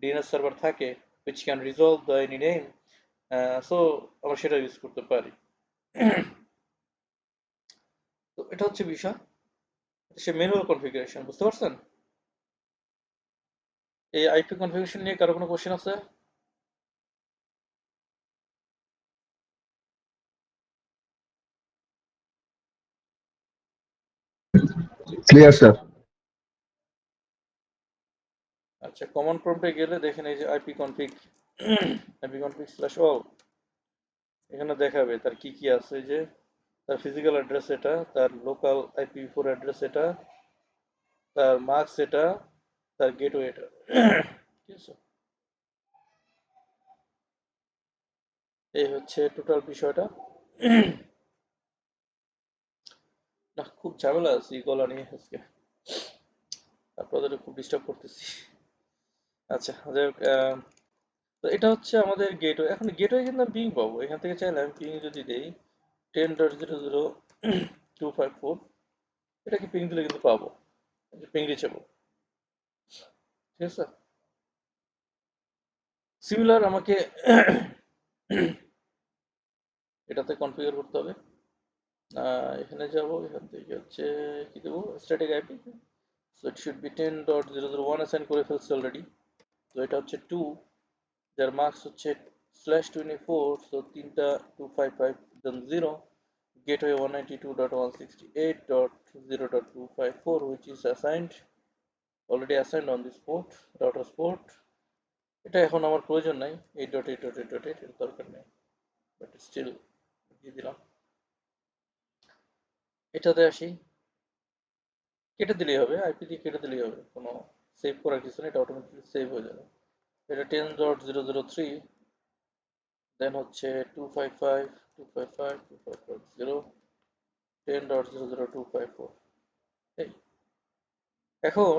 ডিএনএস সার্ভার থাকে which can resolve the any name, so আমরা সেটা ইউজ করতে পারি। তো এটা হচ্ছে বিষয়, সে ম্যানুয়াল কনফিগারেশন, বুঝতে পারছেন? এই আইপি কনফিগারেশন নিয়ে কারো কোনো কোশ্চেন আছে? Clear sir. আচ্ছা, কমন প্রম্পটে গেলে দেখেন এই যে ipconfig/all, এখানে দেখাবে তার কি কি আছে, যে তার ফিজিক্যাল অ্যাড্রেস এটা, তার লোকাল IPv4 অ্যাড্রেস এটা, তার মার্কস এটা, তার গেটওয়ে এটা। ঠিক আছে, এই হচ্ছে টোটাল বিষয়টা। না, খুব ঝামেলা আছে এই গলা নিয়ে আজকে, আপনাদের খুব ডিস্টার্ব করতেছি। আচ্ছা, যাই হোক, তো এটা হচ্ছে আমাদের গেটওয়ে। এখন গেটওয়ে কিন্তু আমি পিং পাবো এখান থেকে, চাইলে আমি পিং যদি দেই 10.00254, এটাকে পিং দিলে কিন্তু পাবো, পিং রিচেবল। ঠিক আছে, সিমিলার আমাকে এটাতে কনফিগার করতে হবে। এখানে যাব, এখান থেকে হচ্ছে কি দেবো, static IP. So it should be 10.001 assign করে ফেলছে অলরেডি। তো এটা হচ্ছে 2, যার মার্কস হচ্ছে /24, সো তিনটা 255 দেন 0, gateway 192.168.0.254, which is assigned, already assigned on this port, router's port. এটা এখন আমার প্রয়োজন নাই, 8.8.8.8 এর দরকার নেই, বাট স্টিল দিয়ে দিলাম। এটাতে আসি, কেটে দিলেই হবে, আইপি দিয়ে কেটে দিলেই হবে, কোনো সেভ করার কিছু নেই, এটা অটোমেটিকলি সেভ হয়ে যাবে। এটা 10.003, দেন হচ্ছে 255.255.255.0, 10.00254। এই এখন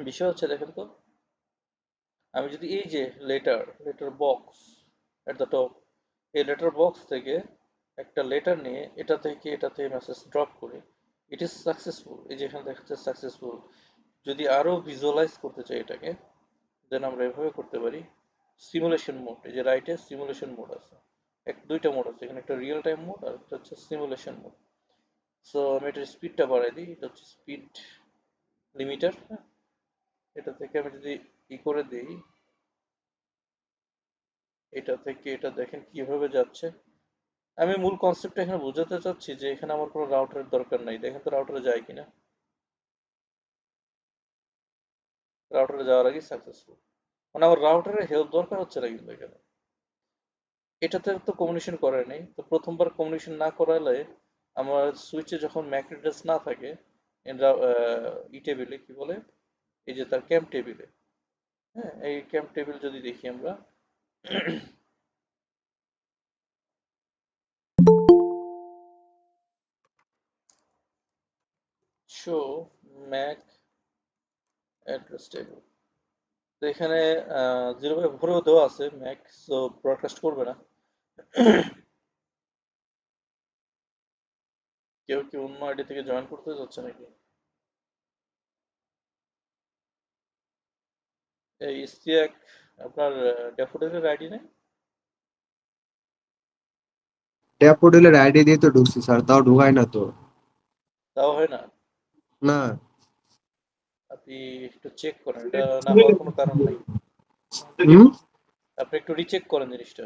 বিষয় হচ্ছে, দেখেন তো, আমি যদি এই যে letter box at the top, এই লেটার বক্স থেকে একটা লেটার নিয়ে এটা থেকে এটাতে মেসেজ ড্রপ করি, ইট ইজ সাকসেসফুল। এই যে এখানে দেখাচ্ছে সাকসেসফুল। যদি আরো ভিজুয়ালাইজ করতে চাই এটাকে, দেন আমরা এভাবে করতে পারি, সিমুলেশন মোড। এই যে রাইটে সিমুলেশন মোড আছে, দুইটা মোড আছে এখানে, একটা রিয়েল টাইম মোড আর একটা হচ্ছে সিমুলেশন মোড। সো আমি এটার স্পিডটা বাড়াই দিই, এটা হচ্ছে স্পিড লিমিটার। এটা থেকে আমি যদি ই করে দিই, এটা থেকে এটা দেখেন কিভাবে যাচ্ছে। আমি মূল কনসেপ্টটা এখানে বোঝাতে চাচ্ছি যে এখানে আমার কোনো রাউটারের দরকার নাই। দেখেন তো রাউটারে যায় কিনা, রাউটারে যাওয়ার আগে সাকসেসফুল, মানে আমার রাউটারের হেল্প দরকার হচ্ছে না কিন্তু এখানে। এটাতে তো কমিউনিকেশন করে নাই, তো প্রথমবার কমিউনিকেশন না করালে আমার সুইচে যখন ম্যাক অ্যাড্রেস না থাকে, ই টেবিলে কি বলে, এই যে তার ক্যাম্প টেবিলে, হ্যাঁ, এই ক্যাম্প টেবিল যদি দেখি আমরা, শো ম্যাক অ্যাড্রেস টেবিল, তো এখানে 0 ভরেও দেওয়া আছে ম্যাক, সো ব্রডকাস্ট করবে না। কেউ কি অন্য আইডি থেকে জয়েন করতে যাচ্ছে নাকি? এই ইস্তিয়াক, আপনার ড্যাফোডিলের আইডি নেই? ড্যাফোডিলের আইডি দিয়ে তো ঢুকছি স্যার, তাও ঢুকায় না তো। তাও হয় না? না। আপনি একটু চেক করেন, এটা না হওয়ার কোনো কারণ নাই। হুম। আপনি একটু রিচেক করেন জিনিসটা,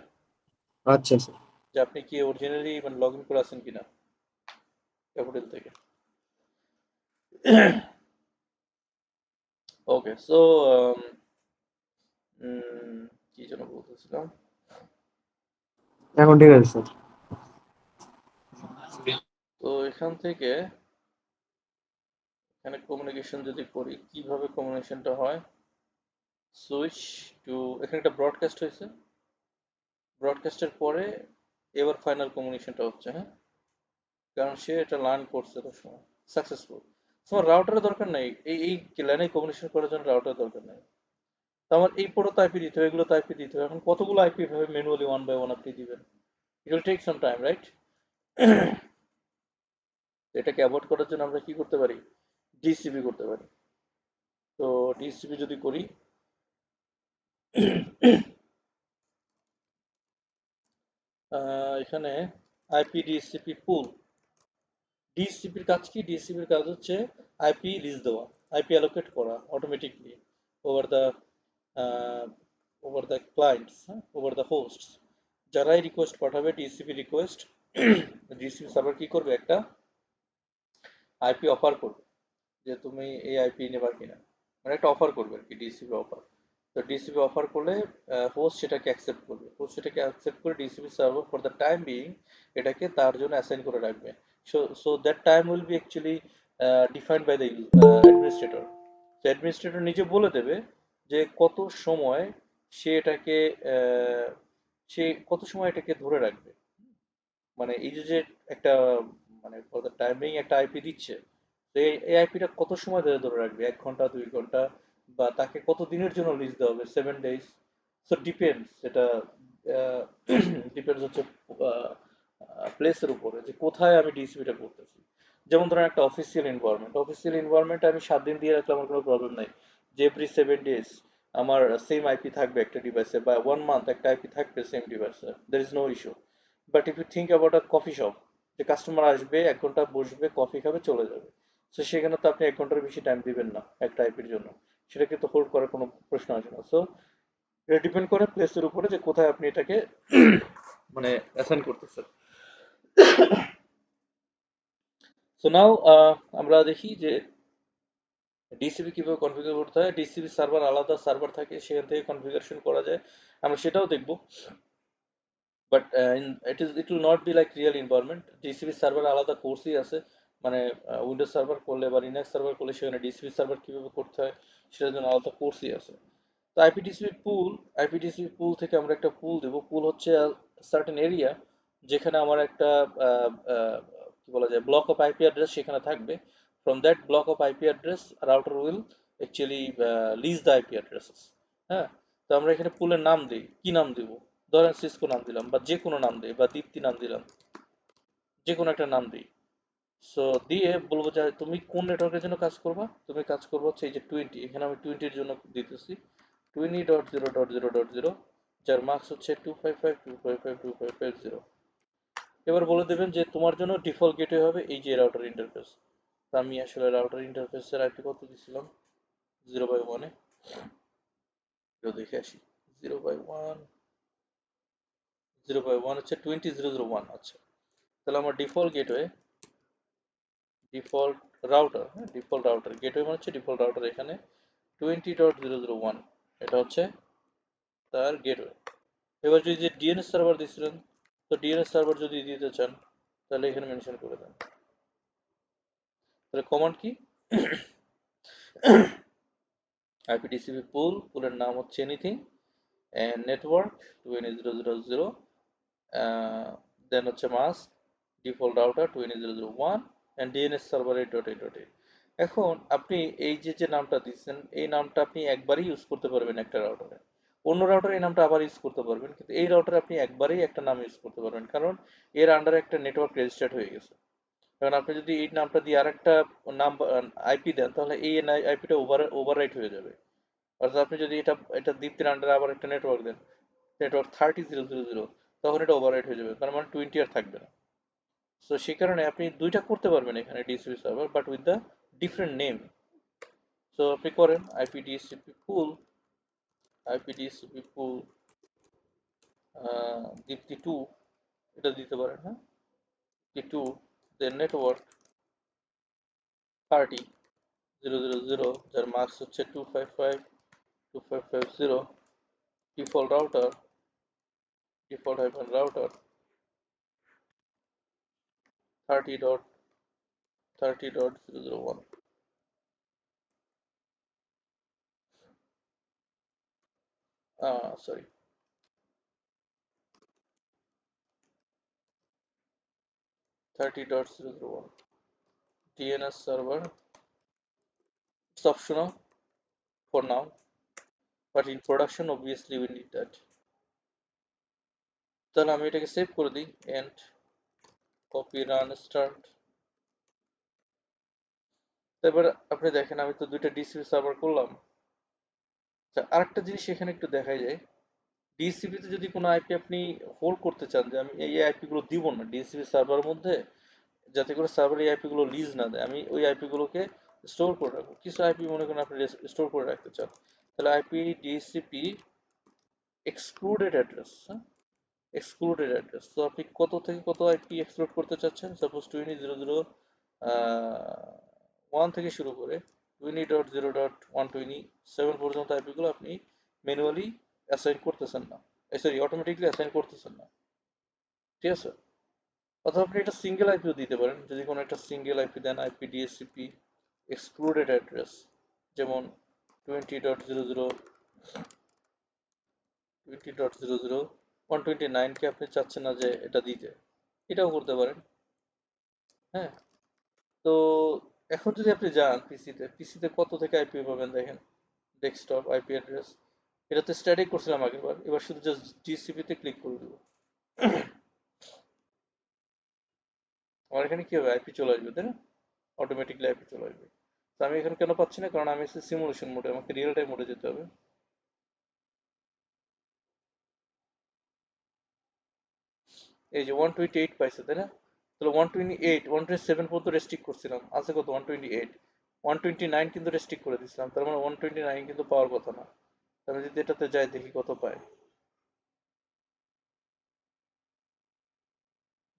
আচ্ছা স্যার। যে আপনি কি অরিজিনালি মানে লগ ইন করে আছেন কিনা ড্যাফোডিল থেকে। ওকে, সো কি যেন বলতেছিলাম। এখন ঠিক আছে স্যার। তো এখান থেকে এখানে কমিউনিকেশন যদি করি, কিভাবে কমিউনিকেশনটা হয়, সুইচ টু, এখানে একটা ব্রডকাস্ট হয়েছে, ব্রডকাস্টের পরে এবার ফাইনাল কমিউনিকেশনটা হচ্ছে, হ্যাঁ, কারণ সে এটা লার্ন করছে তো সময় সাকসেসফুল। তোমার রাউটারের দরকার নাই, এই লাইনে কমিউনিকেশন করার জন্য রাউটারের দরকার নাই। তো আমার এই পুরো তো আইপি দিতে হবে, এগুলো তো আইপি দিতে হবে, এখন কতগুলো আইপি ভাবে ম্যানুয়ালি 1 বাই 1 আপনি দিবেন, it will take some time, right? এটাকে অ্যাভয়েড করার জন্য আমরা কি করতে পারি, ডিসিপি করতে পারি। তো ডিসিপি যদি করি, এখানে আইপি ডিসিপি পুল, ডিসিপির কাজ কি, ডিসিপির কাজ হচ্ছে আইপি লিস্ট দেওয়া, আইপি অ্যালোকেট করা automatically over the over the clients, over the hosts. যারাই রিকোয়েস্ট পাঠাবে ডিসিপি রিকোয়েস্ট, ডিসিপি সার্ভার কি করবে, একটা আইপি অফার করবে যে তুমি এই আইপি নেবার কিনা, মানে একটা অফার করবে আর কি, ডিসিপি অফার। তো ডিসিপি অফার করলে হোস্ট সেটাকে অ্যাকসেপ্ট করবে, হোস্ট সেটাকে অ্যাকসেপ্ট করে DCP server for the time being এটাকে তার জন্য অ্যাসাইন করে রাখবে। So that time will be actually defined by the administrator. So administrator নিজে বলে দেবে যে কত সময় সে এটাকে আহ, সে কত সময় এটাকে ধরে রাখবে। মানে এই যে একটা মানে টাইমিং একটা আইপি দিচ্ছে, তো এই আইপিটা কত সময় ধরে ধরে রাখবে, 1 ঘন্টা 2 ঘন্টা, বা তাকে কত দিনের জন্য লিজ দেওয়া হবে, 7 days। সো ডিপেন্ডস, এটা ডিপেন্ডস হচ্ছে প্লেসের উপরে যে কোথায় আমি ডিসিপিটা করতেছি। যেমন ধরেন একটা অফিসিয়াল এনভায়রনমেন্ট আমি 7 দিন দিয়ে রাখলে আমার কোনো প্রবলেম নাই, যে এভরি 7 days আমার সেম আইপি থাকবে একটা ডিভাইসে, বা 1 month একটা আইপি থাকবে সেম ডিভাইসে, there is no issue. But if you think about a coffee shop, যে কাস্টমার আসবে 1 ঘন্টা বসবে কফি খাবে চলে যাবে, তো সেখানে তো আপনি 1 ঘন্টার বেশি টাইম দিবেন না একটা আইপির জন্য, সেটাকে তো হোল্ড করার কোনো প্রশ্ন আসে না। সো এটা ডিপেন্ড করে প্লেসের উপরে যে কোথায় আপনি এটাকে মানে অ্যাসাইন করতেছেন। সো নাও আমরা দেখি যে ডিসিপি কিভাবে কনফিগার করতে হয়। ডিসিপি সার্ভার, আলাদা সার্ভার থাকে, সেখান থেকে কনফিগারেশন করা যায়, আমরা সেটাও দেখব। But it will not be like real environment. DCP server আলাদা কোর্সই আছে, মানে উইন্ডোজ সার্ভার করলে বা লিনাক্স সার্ভার করলে সেখানে ডিসিপি সার্ভার কিভাবে করতে হয় সেটার জন্য আলাদা কোর্সই আছে। তো আইপিটিসিপি পুল থেকে আমরা একটা পুল দেব। পুল হচ্ছে সার্টেন এরিয়া যেখানে আমার একটা কি বলা যায় ব্লক অফ আইপি অ্যাড্রেস সেখানে থাকবে। From that block of IP address router will actually lease the IP addresses. হ্যাঁ, তো আমরা এখানে পুলের নাম দিই, কি নাম দিব, ধরেন সিসকো নাম দিলাম, বা যে কোনো নাম দিই, বা দীপ্তি নাম দিলাম, যে কোনো একটা নাম দিই। সো দিয়ে বলবো যে তুমি কোন নেটওয়ার্কের জন্য কাজ করবা, তুমি কাজ করবো হচ্ছে এই যে 20, এখানে আমি 20-র জন্য দিতেছি 20.0.0.0, যার মার্কস হচ্ছে 255.255.255.0। এবার বলে দেবেন যে তোমার জন্য ডিফল্ট গেটওয়ে হবে এই যে রাউটার ইন্টারফেস। আমি আসলে রাউটার ইন্টারফেসের আইপি কত দিছিলাম 0/1-এ, এটা দেখে আসি। 0/1, 0/1 হচ্ছে 20.0.0.1। আচ্ছা, তাহলে আমার ডিফল্ট রাউটার, হ্যাঁ ডিফল্ট রাউটার, গেটওয়ে মানে হচ্ছে ডিফল্ট রাউটার, এখানে 20.0.0.1 এটা হচ্ছে তার গেটওয়ে। এবার যদি যে ডিএনএস সার্ভার দিছিলেন, তো ডিএনএস সার্ভার যদি দিতে চান তাহলে এখানে মেনশন করে দেন। তাহলে কমান্ড কি, আইপিটিসিপি পুলের নাম হচ্ছে এনিথিং এন্ড নেটওয়ার্ক 20.0.0.0, দেন হচ্ছে mask default router 20.0.0.1 and DNS server 8.8.8। এখন আপনি এই যে নামটা দিচ্ছেন এই নামটা আপনি একবারই ইউজ করতে পারবেন একটা রাউটারে, অন্য রাউটারে এই নামটা আবার ইউজ করতে পারবেন, কিন্তু এই রাউটারে আপনি একবারেই একটা নাম ইউজ করতে পারবেন, কারণ এর আন্ডারে একটা নেটওয়ার্ক রেজিস্টার্ড হয়ে গেছে। কারণ আপনি যদি এই নামটা দিয়ে আরেকটা নাম আইপি দেন তাহলে এই আইপিটা ওভাররাইট হয়ে যাবে। অর্থাৎ আপনি যদি এটা দীপ্তির আন্ডারে আবার একটা নেটওয়ার্ক দেন, নেটওয়ার্ক 30.0.0.0, তখন এটা ওভাররাইট হয়ে যাবে, তার মানে 20 আর থাকবে না। সো সেই কারণে আপনি দুইটা করতে পারবেন এখানে DCP server, but with the different name. So আপনি করেন আইপিডিসিপি পুল দীপ্তি 2, এটা দিতে পারেন, হ্যাঁ দীপ্তি 2, দেন নেটওয়ার্ক 30.0.0.0, যার মার্কস হচ্ছে 255.255.0, default router default-router 30.30.0.0.1। Sorry, 30.0.0.1 DNS server. It's optional for now, but in production obviously we need that. তাহলে আমি এটাকে সেভ করে দিই and copy run start। তারপর আপনি দেখেন আমি তো দুইটা ডিসিপি সার্ভার করলাম। আরেকটা জিনিস এখানে একটু দেখাই যায়, ডিসিপি তে যদি কোনো আইপি আপনি হোল্ড করতে চান যে আমি এই আইপি গুলো দিব না ডিসিপি সার্ভারের মধ্যে, যাতে করে সার্ভার এই আইপি গুলো লিজ না দেয়, আমি ওই আইপি গুলোকে স্টোর করে রাখবো। কিছু আইপি মনে করেন আপনি স্টোর করে রাখতে চান, তাহলে আইপি ডিসিপি এক্সক্লুডেড অ্যাড্রেস, হ্যাঁ এক্সক্লুডেড অ্যাড্রেস। তো আপনি কত থেকে কত আইপি এক্সক্লুড করতে চাচ্ছেন, সাপোজ 20.0.0.1 থেকে শুরু করে 20.0.127 পর্যন্ত আইপি গুলো আপনি ম্যানুয়ালি অ্যাসাইন করতেছেন না, সরি অটোমেটিকলি অ্যাসাইন করতেছেন না, ঠিক আছে। অথবা আপনি এটা সিঙ্গেল আইপিও দিতে পারেন। যদি কোনো একটা সিঙ্গেল আইপি দেন, আইপি ডিএসসিপি এক্সক্লুডেড অ্যাড্রেস, যেমন 20.00 কে আপনি চাচ্ছেন না যে এটা দিতে, এটাও করতে পারেন। হ্যাঁ, তো এখন যদি আপনি যান পিসিতে কত থেকে আইপি পাবেন দেখেন, ডেস্কটপ আইপি অ্যাড্রেস, এটাতে স্ট্যাটিক করছিলাম আগেরবার, এবার শুধু জাস্ট জিসিপিতে ক্লিক করে দেবো, আমার এখানে কি হবে, আইপি চলে আসবে, তাই না? অটোমেটিকলি আইপি চলে আসবে। তো আমি এখানে কেন পাচ্ছি না, কারণ আমি সিমুলেশন মোডে, আমাকে রিয়েল টাইম মোডে যেতে হবে। এই যে 128 পাইছে, তাই না? তাহলে 127 পর্যন্ত রেস্ট্রিক্ট করছিলাম, আছে কত 128, 129 কিন্তু রেস্ট্রিক্ট করে দিছিলাম, তার মানে 129 কিন্তু পাওয়ার কথা না। আমি যদি এটাতে যাই দেখি কত পাই,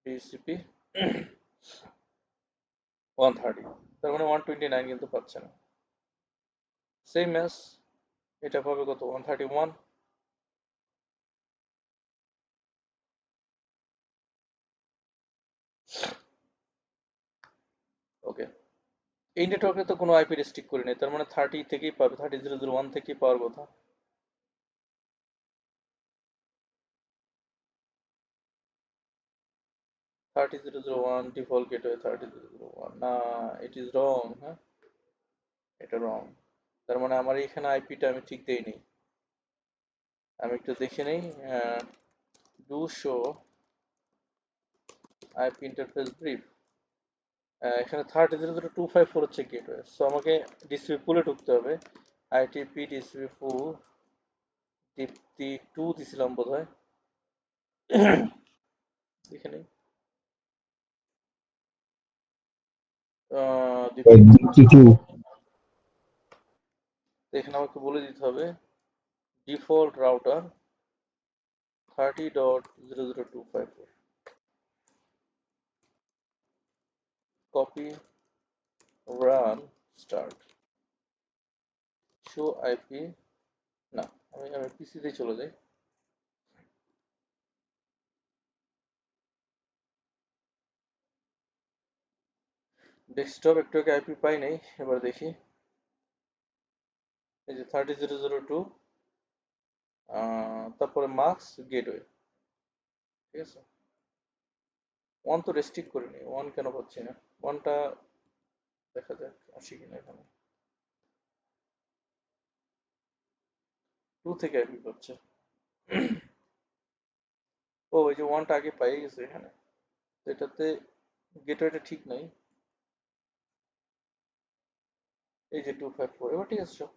ডিসিপি 130, তার মানে 129 কিন্তু পাচ্ছে না। সেম এস এটা পাবে কত, 131। ওকে, এই নেটওয়ার্কে তো কোনো আইপি রেস্ট্রিক্ট করি নাই, তার মানে 30 থেকেই পাবে, 30.0.1 থেকেই পাওয়ার কথা। Thirty zero zero one default gateway 30.0.1, না, ইট ইজ রং। হ্যাঁ, এটা রং, তার মানে আমার এখানে আইপিটা আমি ঠিক দেইনি। আমি একটু দেখে নেই, do show IP interface brief, এখানে 30.0.254 হচ্ছে গেটওয়ে, সো আমাকে ডিসিপি পুলে ঢুকতে হবে। আইটিপি ডিসিপি পুল দীপ্তি 2 দিছিলাম বোধ হয়, এখানে দীপ্তি 2, 52 এখানে আমাকে বলে দিতে হবে default router 30.0.254, copy, run, start, show IP, না, আমি পিসিতে চলে যাই। ডেস্কটপ একটু আগে আইপি পাই নাই, এবার দেখি। এই যে 30.0.2, তারপরে মার্কস গেটওয়ে, ঠিক আছে। 1 তো রেস্ট্রিক্ট করিনি, 1 কেন পাচ্ছি না, 1টা দেখা যাক আসি কিনা এখানে। 2 থেকে আইপি পাচ্ছে, ও ওই যে 1টা আগে পাই গেছে এখানে, তো এটাতে গেটওয়েটা ঠিক নাই। এই যে 254, এবার ঠিক আছে সব।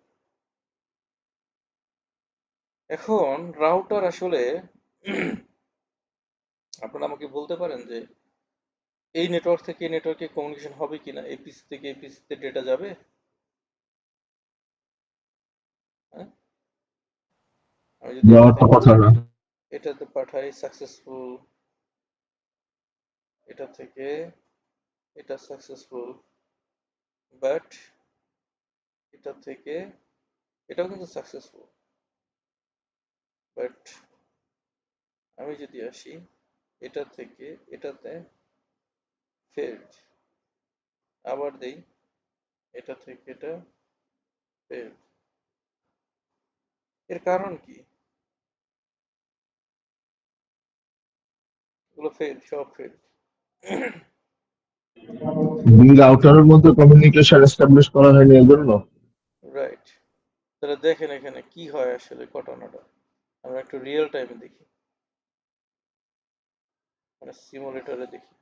এখন রাউটার আসলে আপনারা আমাকে বলতে পারেন যে এই নেটওয়ার্ক থেকে এই নেটওয়ার্কে কমিউনিকেশন হবে কিনা, এপিসি থেকে এপিসিতে ডেটা যাবে? হ্যাঁ, আমি যদি যাওয়ার তো কথা না। এটাতে পাঠাই সাকসেসফুল, এটা থেকে এটা সাকসেসফুল, বাট এটা থেকে এটাও কিন্তু সাকসেসফুল, বাট আমি যদি আসি এটা থেকে এটাতে ফেল্ড, আবার দেই এটা থেকে এটা ফেল্ড, এর কারণ কি? এগুলো ফেল, সব ফেল। দুই রাউটারের মধ্যে কমিউনিকেশন এস্টাবলিশ করা হয়নি এর জন্য। রাইট, তাহলে দেখেন এখানে কি হয় আসলে ঘটনাটা, আমরা একটু রিয়েল টাইমে দেখি, মানে সিমুলেটরে দেখি।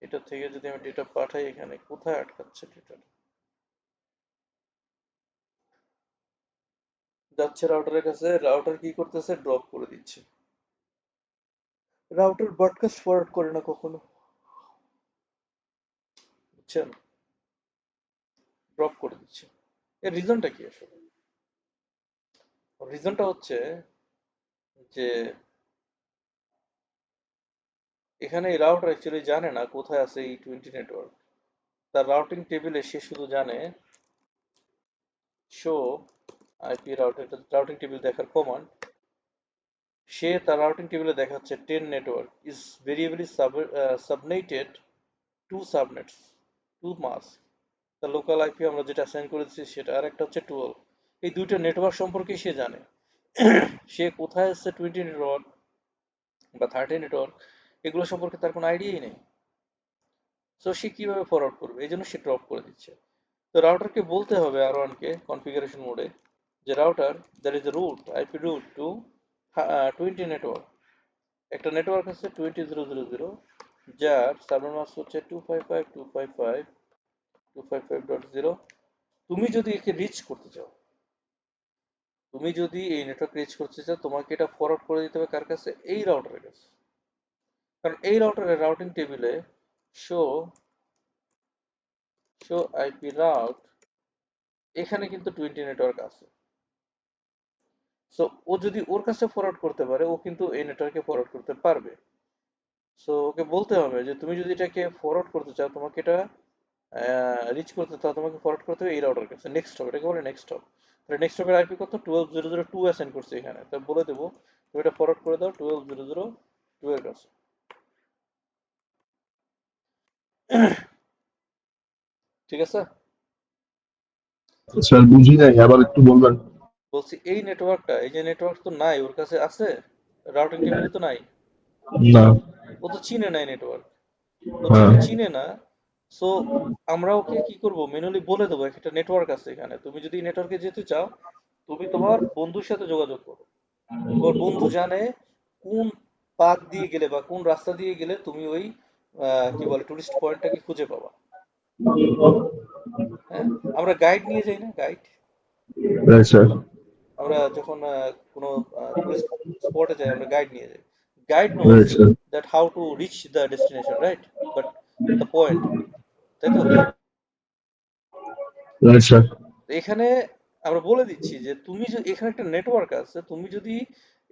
এটা থেকে যদি আমি ডেটা পাঠাই, এখানে কোথায় আটকাচ্ছে ডেটাটা, যাচ্ছে রাউটারের কাছে, রাউটার কি করতেছে, ড্রপ করে দিচ্ছে। রাউটার ব্রডকাস্ট ফরওয়ার্ড করে না কখনো, বুঝছেন, ড্রপ করে দিচ্ছে। এর রিজনটা কি আসলে? রিজনটা হচ্ছে যে এখানে এই রাউটার অ্যাকচুয়ালি জানে না কোথায় আছে এই 20 নেটওয়ার্ক, তার রাউটিং টেবিলে সে শুধু জানে show IP router, routing table দেখার কমান্ড, সে তার রাউটিং টেবিলে দেখাচ্ছে 10 network is variably subnetted two subnets two mask. তার লোকাল আইপি আমরা যেটা অ্যাসাইন করেছি সেটা, আর একটা হচ্ছে 12। এই দুইটা নেটওয়ার্ক সম্পর্কে সে জানে। সে কোথায় আছে 20 নেটওয়ার্ক বা 30 নেটওয়ার্ক, এগুলো সম্পর্কে তার কোনো আইডিয়াই নেই। সো সে কিভাবে ফরওয়ার্ড করবে, এই জন্য সে ড্রপ করে দিচ্ছে। তো রাউটারকে বলতে হবে R1 কে কনফিগারেশন মোডে যে router that is route IP route to 20 network. একটা নেটওয়ার্ক আছে 20.0.0.0 যার সাবনেট মাস্ক হচ্ছে 255.255.255.0। তুমি যদি একে রিচ করতে চাও, তুমি যদি এই নেটওয়ার্ক রিচ করতে চাও, তোমাকে এটা ফরওয়ার্ড করে দিতে হবে কার কাছে? এই রাউটারের কাছে। কারণ এই রাউটারের রাউটিং টেবিলে শো শো আইপি রাউট এখানে কিন্তু 20 নেটওয়ার্ক আছে। সো ও যদি ওর কাছে ফরওয়ার্ড করতে পারে, ও কিন্তু এই নেটওয়ার্কে ফরওয়ার্ড করতে পারবে। সো ওকে বলতে হবে যে তুমি যদি এটাকে ফরওয়ার্ড করতে চাও, তোমাকে এটা রিচ করতে চাও, তোমাকে ফরওয়ার্ড করতে হবে এই রাউটার কাছে। নেক্সট হপ, এটাকে বলে নেক্সট হপ। তাহলে নেক্সট হপের আইপি কত? 12.0.0.2 অ্যাসাইন করছে এখানে, তা বলে দেবো তুমি এটা ফরওয়ার্ড করে দাও 12.0.0.2 এর কাছে। ঠিক আছে? স্যার বুঝি নাই, আবার একটু বলবেন? বলছি এই নেটওয়ার্কটা, এই যে নেটওয়ার্ক তো নাই ওর কাছে, আছে রাউটিং টেবিলে তো নাই, না। ও তো চিনে নাই নেটওয়ার্ক। ও হ্যাঁ। যেহেতু চিনে না, সো আমরা ওকে কি করব, ম্যানুয়ালি বলে দেবো একটা নেটওয়ার্ক আছে এখানে, তুমি যদি নেটওয়ার্কে যেতে চাও, তুমি তোমার বন্ধুর সাথে যোগাযোগ করো। তোমার বন্ধু জানে কোন পাথ দিয়ে গেলে বা কোন রাস্তা দিয়ে গেলে তুমি ওই কি বলে টুরিস্ট পয়েন্টটাকে খুঁজে পাবা। হ্যাঁ, আমরা গাইড নিয়ে যাই না, গাইড। Right sir. আমরা যখন কোনো টুরিস্ট স্পটে যাই, আমরা গাইড নিয়ে যাই। Guide knows right sir. That how to reach the destination, right? But the point, তাই তো? Right sir. তো এখানে আমরা বলে দিচ্ছি যে তুমি যদি এখানে একটা নেটওয়ার্ক আছে, তুমি যদি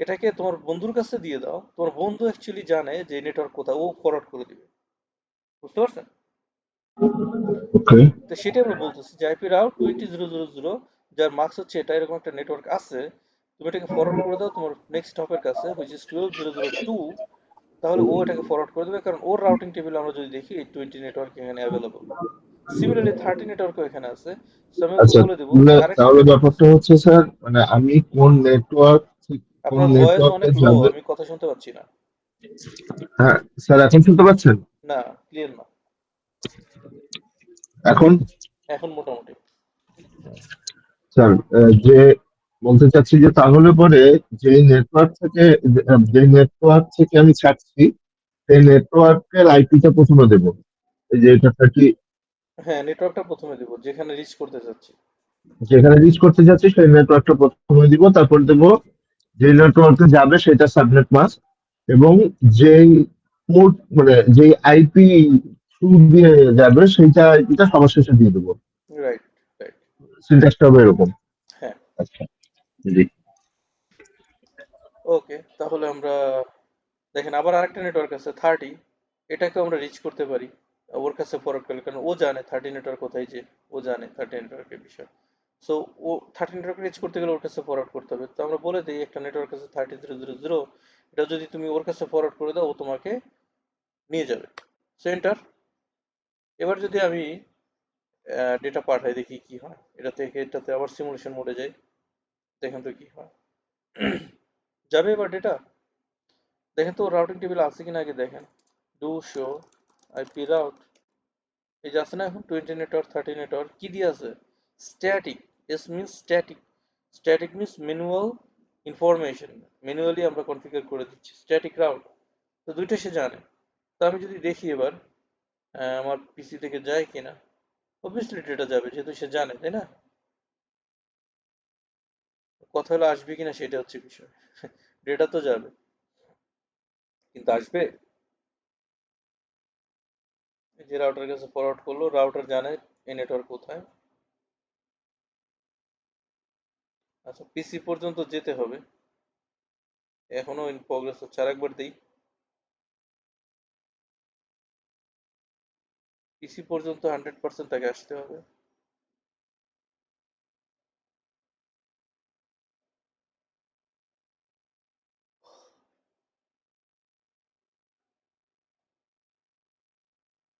এটাকে তোমার বন্ধুর কাছে দিয়ে দাও, তোমার বন্ধু অ্যাকচুয়ালি জানে যে নেটওয়ার্ক কোথায়, ও ফরওয়ার্ড করে দিবে। বুঝতে পারছেন? ওকে। তো সেটাই আমরা বলতেছি যে আইপি রাউট 20.0.0.0 যার মার্কস হচ্ছে এটা, এরকম একটা নেটওয়ার্ক আছে, তুমি এটাকে ফরওয়ার্ড করে দাও তোমার নেক্সট হপের কাছে হুইচ ইজ 12.0.0.2। তাহলে ও এটাকে ফরওয়ার্ড করে দেবে, কারণ ওর রাউটিং টেবিল আমরা যদি দেখি এই 20 নেটওয়ার্ক এখানে অ্যাভেলেবল। সিমিলারলি 30 নেটওয়ার্কও এখানে আছে। সো আমি ওকে আচ্ছা, বলে দেবো মানে যে আরেকটা তাহলে নেটওয়ার্ক আছে। ব্যাপারটা হচ্ছে স্যার, মানে আমি কোন আপনার ভয়েস নেটওয়ার্কে অনেক লো, যাবে? আমি কথা শুনতে পাচ্ছি না। হ্যাঁ স্যার, এখন শুনতে পাচ্ছেন? না, ক্লিয়ার না। এখন? এখন মোটামুটি। স্যার, যে বলতে চাচ্ছি যে তাহলে পরে যে নেটওয়ার্ক থেকে আমি ছাড়ছি, সেই নেটওয়ার্কের আইপিটা প্রথমে দেবো। এই যে এটা 30, হ্যাঁ, নেটওয়ার্কটা প্রথমে দিব যেখানে রিচ করতে চাচ্ছি। যেখানে রিচ করতে যাচ্ছি সেই নেটওয়ার্কটা প্রথমে দিব, তারপর দেবো যে নেটওয়ার্কে যাবে সেটা সাবনেট মাস্ক, এবং যেই মোড মানে যেই আইপি থ্রু দিয়ে যাবে সেইটা আইপিটা সবার শেষে দিয়ে দেবো। Right, right. সিনট্যাক্সটা হবে এরকম। হ্যাঁ। আচ্ছা। জি। ওকে, তাহলে আমরা দেখেন আবার আরেকটা নেটওয়ার্ক আছে 30, এটাকে আমরা রিচ করতে পারি ওর কাছে ফরওয়ার্ড করলে, কারণ ও জানে 30 নেটওয়ার্ক কোথায়, যে ও জানে 30 নেটওয়ার্কের বিষয়। সো ও 30 নেটওয়ার্ক রিচ করতে গেলে ওর কাছে ফরওয়ার্ড করতে হবে। তো আমরা বলে দিই একটা নেটওয়ার্ক আছে 30.0.0.0, এটা যদি তুমি ওর কাছে ফরওয়ার্ড করে দাও, ও তোমাকে নিয়ে যাবে। So enter. এবার যদি আমি ডেটা পাঠাই, দেখি কি হয়। এটা থেকে এটাতে আবার সিমুলেশন মোডে যাই, দেখেন তো কি হয়। যাবে এবার ডেটা, দেখেন তো রাউটিং টেবিল আছে কিনা আগে দেখেন। ডু শো আইপি রাউট, এই যে আছে না এখন 20 নেটওয়ার্ক 30 নেটওয়ার্ক, কি দিয়ে আছে? Static. S means static. Static means manual information, manually আমরা কনফিগার করে দিচ্ছি স্ট্যাটিক রাউট। তো দুইটা সে জানে। তো আমি যদি দেখি এবার আমার পিসি থেকে যায় কিনা, অবভিয়াসলি ডেটা যাবে যেহেতু সে জানে, তাই না? কথা হলো আসবে কিনা সেটা হচ্ছে বিষয়। ডেটা তো যাবে, কিন্তু আসবে? এই যে রাউটার কাছে ফরওয়ার্ড করলো, রাউটার জানে এই নেটওয়ার্ক কোথায়। আচ্ছা, পিসি পর্যন্ত যেতে হবে, এখনো ইন প্রোগ্রেস হচ্ছে। আরেকবার দিই, পিসি পর্যন্ত 100% তাকে আসতে হবে।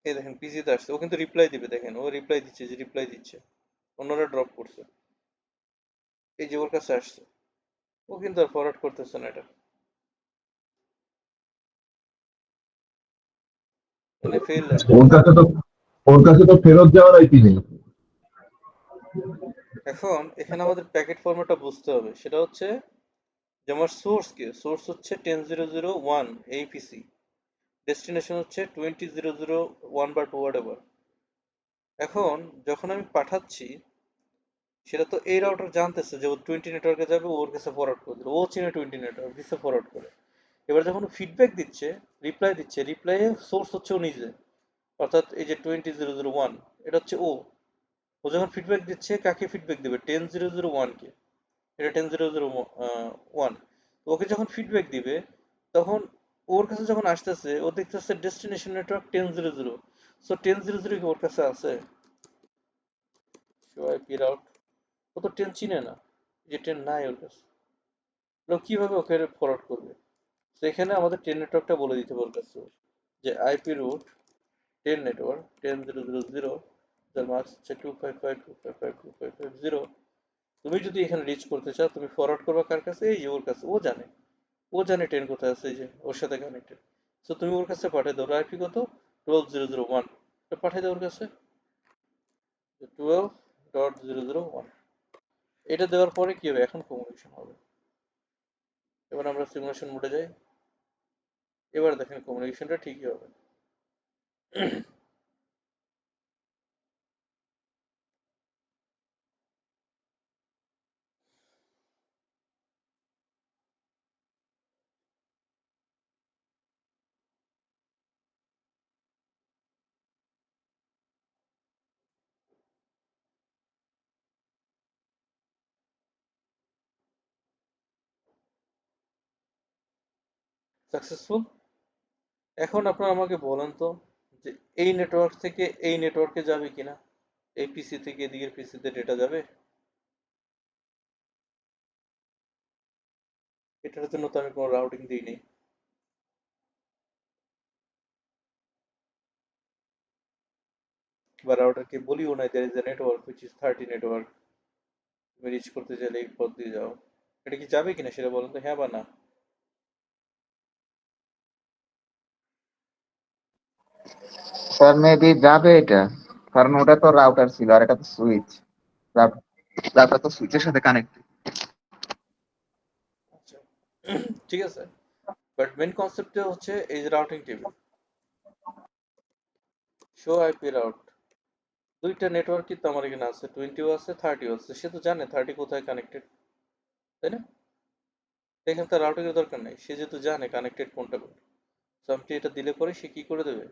এই দেখেন পিসিতে আসছে, ও কিন্তু রিপ্লাই দিবে, দেখেন ও রিপ্লাই দিচ্ছে, যে রিপ্লাই দিচ্ছে, অন্যরা ড্রপ করছে, এই যে ওর কাছে আসছে, ও কিন্তু আর ফরওয়ার্ড করতেছে না, এটা মানে ফেল আসছে। ওর কাছে তো ওর কাছে তো ফেরত যাওয়ার আইপি নেই। এখন এখানে আমাদের প্যাকেট ফরম্যাটটা বুঝতে হবে, সেটা হচ্ছে যে আমার সোর্স কে, সোর্স হচ্ছে 10001 এই পিসি, ডেস্টিনেশন হচ্ছে 20001 বা 2 whatever। এখন যখন আমি পাঠাচ্ছি, সেটা তো এই রাউটার জানতেছে যে ও 20 নেটওয়ার্কে যাবে, ওর কাছে ফরওয়ার্ড করে দিল, ও চিনে 20 নেটওয়ার্ক, দিচ্ছে ফরওয়ার্ড করে। এবার যখন ফিডব্যাক দিচ্ছে, রিপ্লাই দিচ্ছে, রিপ্লাইয়ে সোর্স হচ্ছে ও নিজে, অর্থাৎ এই যে 20001, এটা হচ্ছে ও। ও যখন ফিডব্যাক দিচ্ছে, কাকে ফিডব্যাক দিবে? 10001 কে, এটা 10001। তো ওকে যখন ফিডব্যাক দিবে, তখন ওর কাছে যখন আসতেছে, ও দেখতেছে ডেস্টিনেশন নেটওয়ার্ক 1000, সো 1000 কি ওর কাছে আছে? আইপি রাউট, ও তো 10 চিনে না, যে 10 নাই ওর কাছে, ও কিভাবে ওকে ফরওয়ার্ড করবে? তো এখানে আমাদের 10 নেটওয়ার্কটা বলে দিতে ওর কাছে, যে আইপি রুট 10 নেটওয়ার্ক 10000, যার মার্কস হচ্ছে 255.255.255.0। তুমি যদি এখানে রিচ করতে চাও, তুমি ফরওয়ার্ড করবে কার কাছে? এই যে ওর কাছে, ও জানে 10 কোথায় আছে, এই যে ওর সাথে কানেক্টেড। সো তুমি ওর কাছে পাঠিয়ে দাও, আইপি কত? 12001, পাঠিয়ে দাও ওর কাছে 12.001। এটা দেওয়ার পরে কি হবে? এখন কমিউনিকেশন হবে। এবার আমরা সিমুলেশন মোডে যাই, এবার দেখেন কমিউনিকেশনটা ঠিকই হবে। সাকসেসফুল। এখন আপনারা আমাকে বলেন তো, যে এই নেটওয়ার্ক থেকে এই নেটওয়ার্কে যাবে কিনা, এই পিসি থেকে এদিকের পিসিতে ডেটা যাবে? এটার জন্য তো আমি কোনো রাউটিং দিই নেই, বা রাউটারকে বলিও নাই there is a network which is 30 network, তুমি রিচ করতে চাইলে এই পথ দিয়ে যাও। এটা কি যাবে কিনা সেটা বলেন তো, হ্যাঁ বা না? স্যার মেবি যাবে এটা, কারণ ওটা তো রাউটার ছিল আর এটা তো সুইচ। রাউটার তো সুইচের সাথে কানেক্ট। আচ্ছা, ঠিক আছে, বাট মেন কনসেপ্টটা হচ্ছে এই যে routing table, show IP route, দুইটা নেটওয়ার্ক কিন্তু আমার এখানে আছে, 20ও আছে 30ও আছে, সে তো জানে 30 কোথায় কানেক্টেড, তাই না? এখানে তার রাউটিং এর দরকার নেই, সে যেহেতু জানে কানেক্টেড কোনটা কোনটা, তো আপনি এটা দিলে পরে সে কি করে দেবে?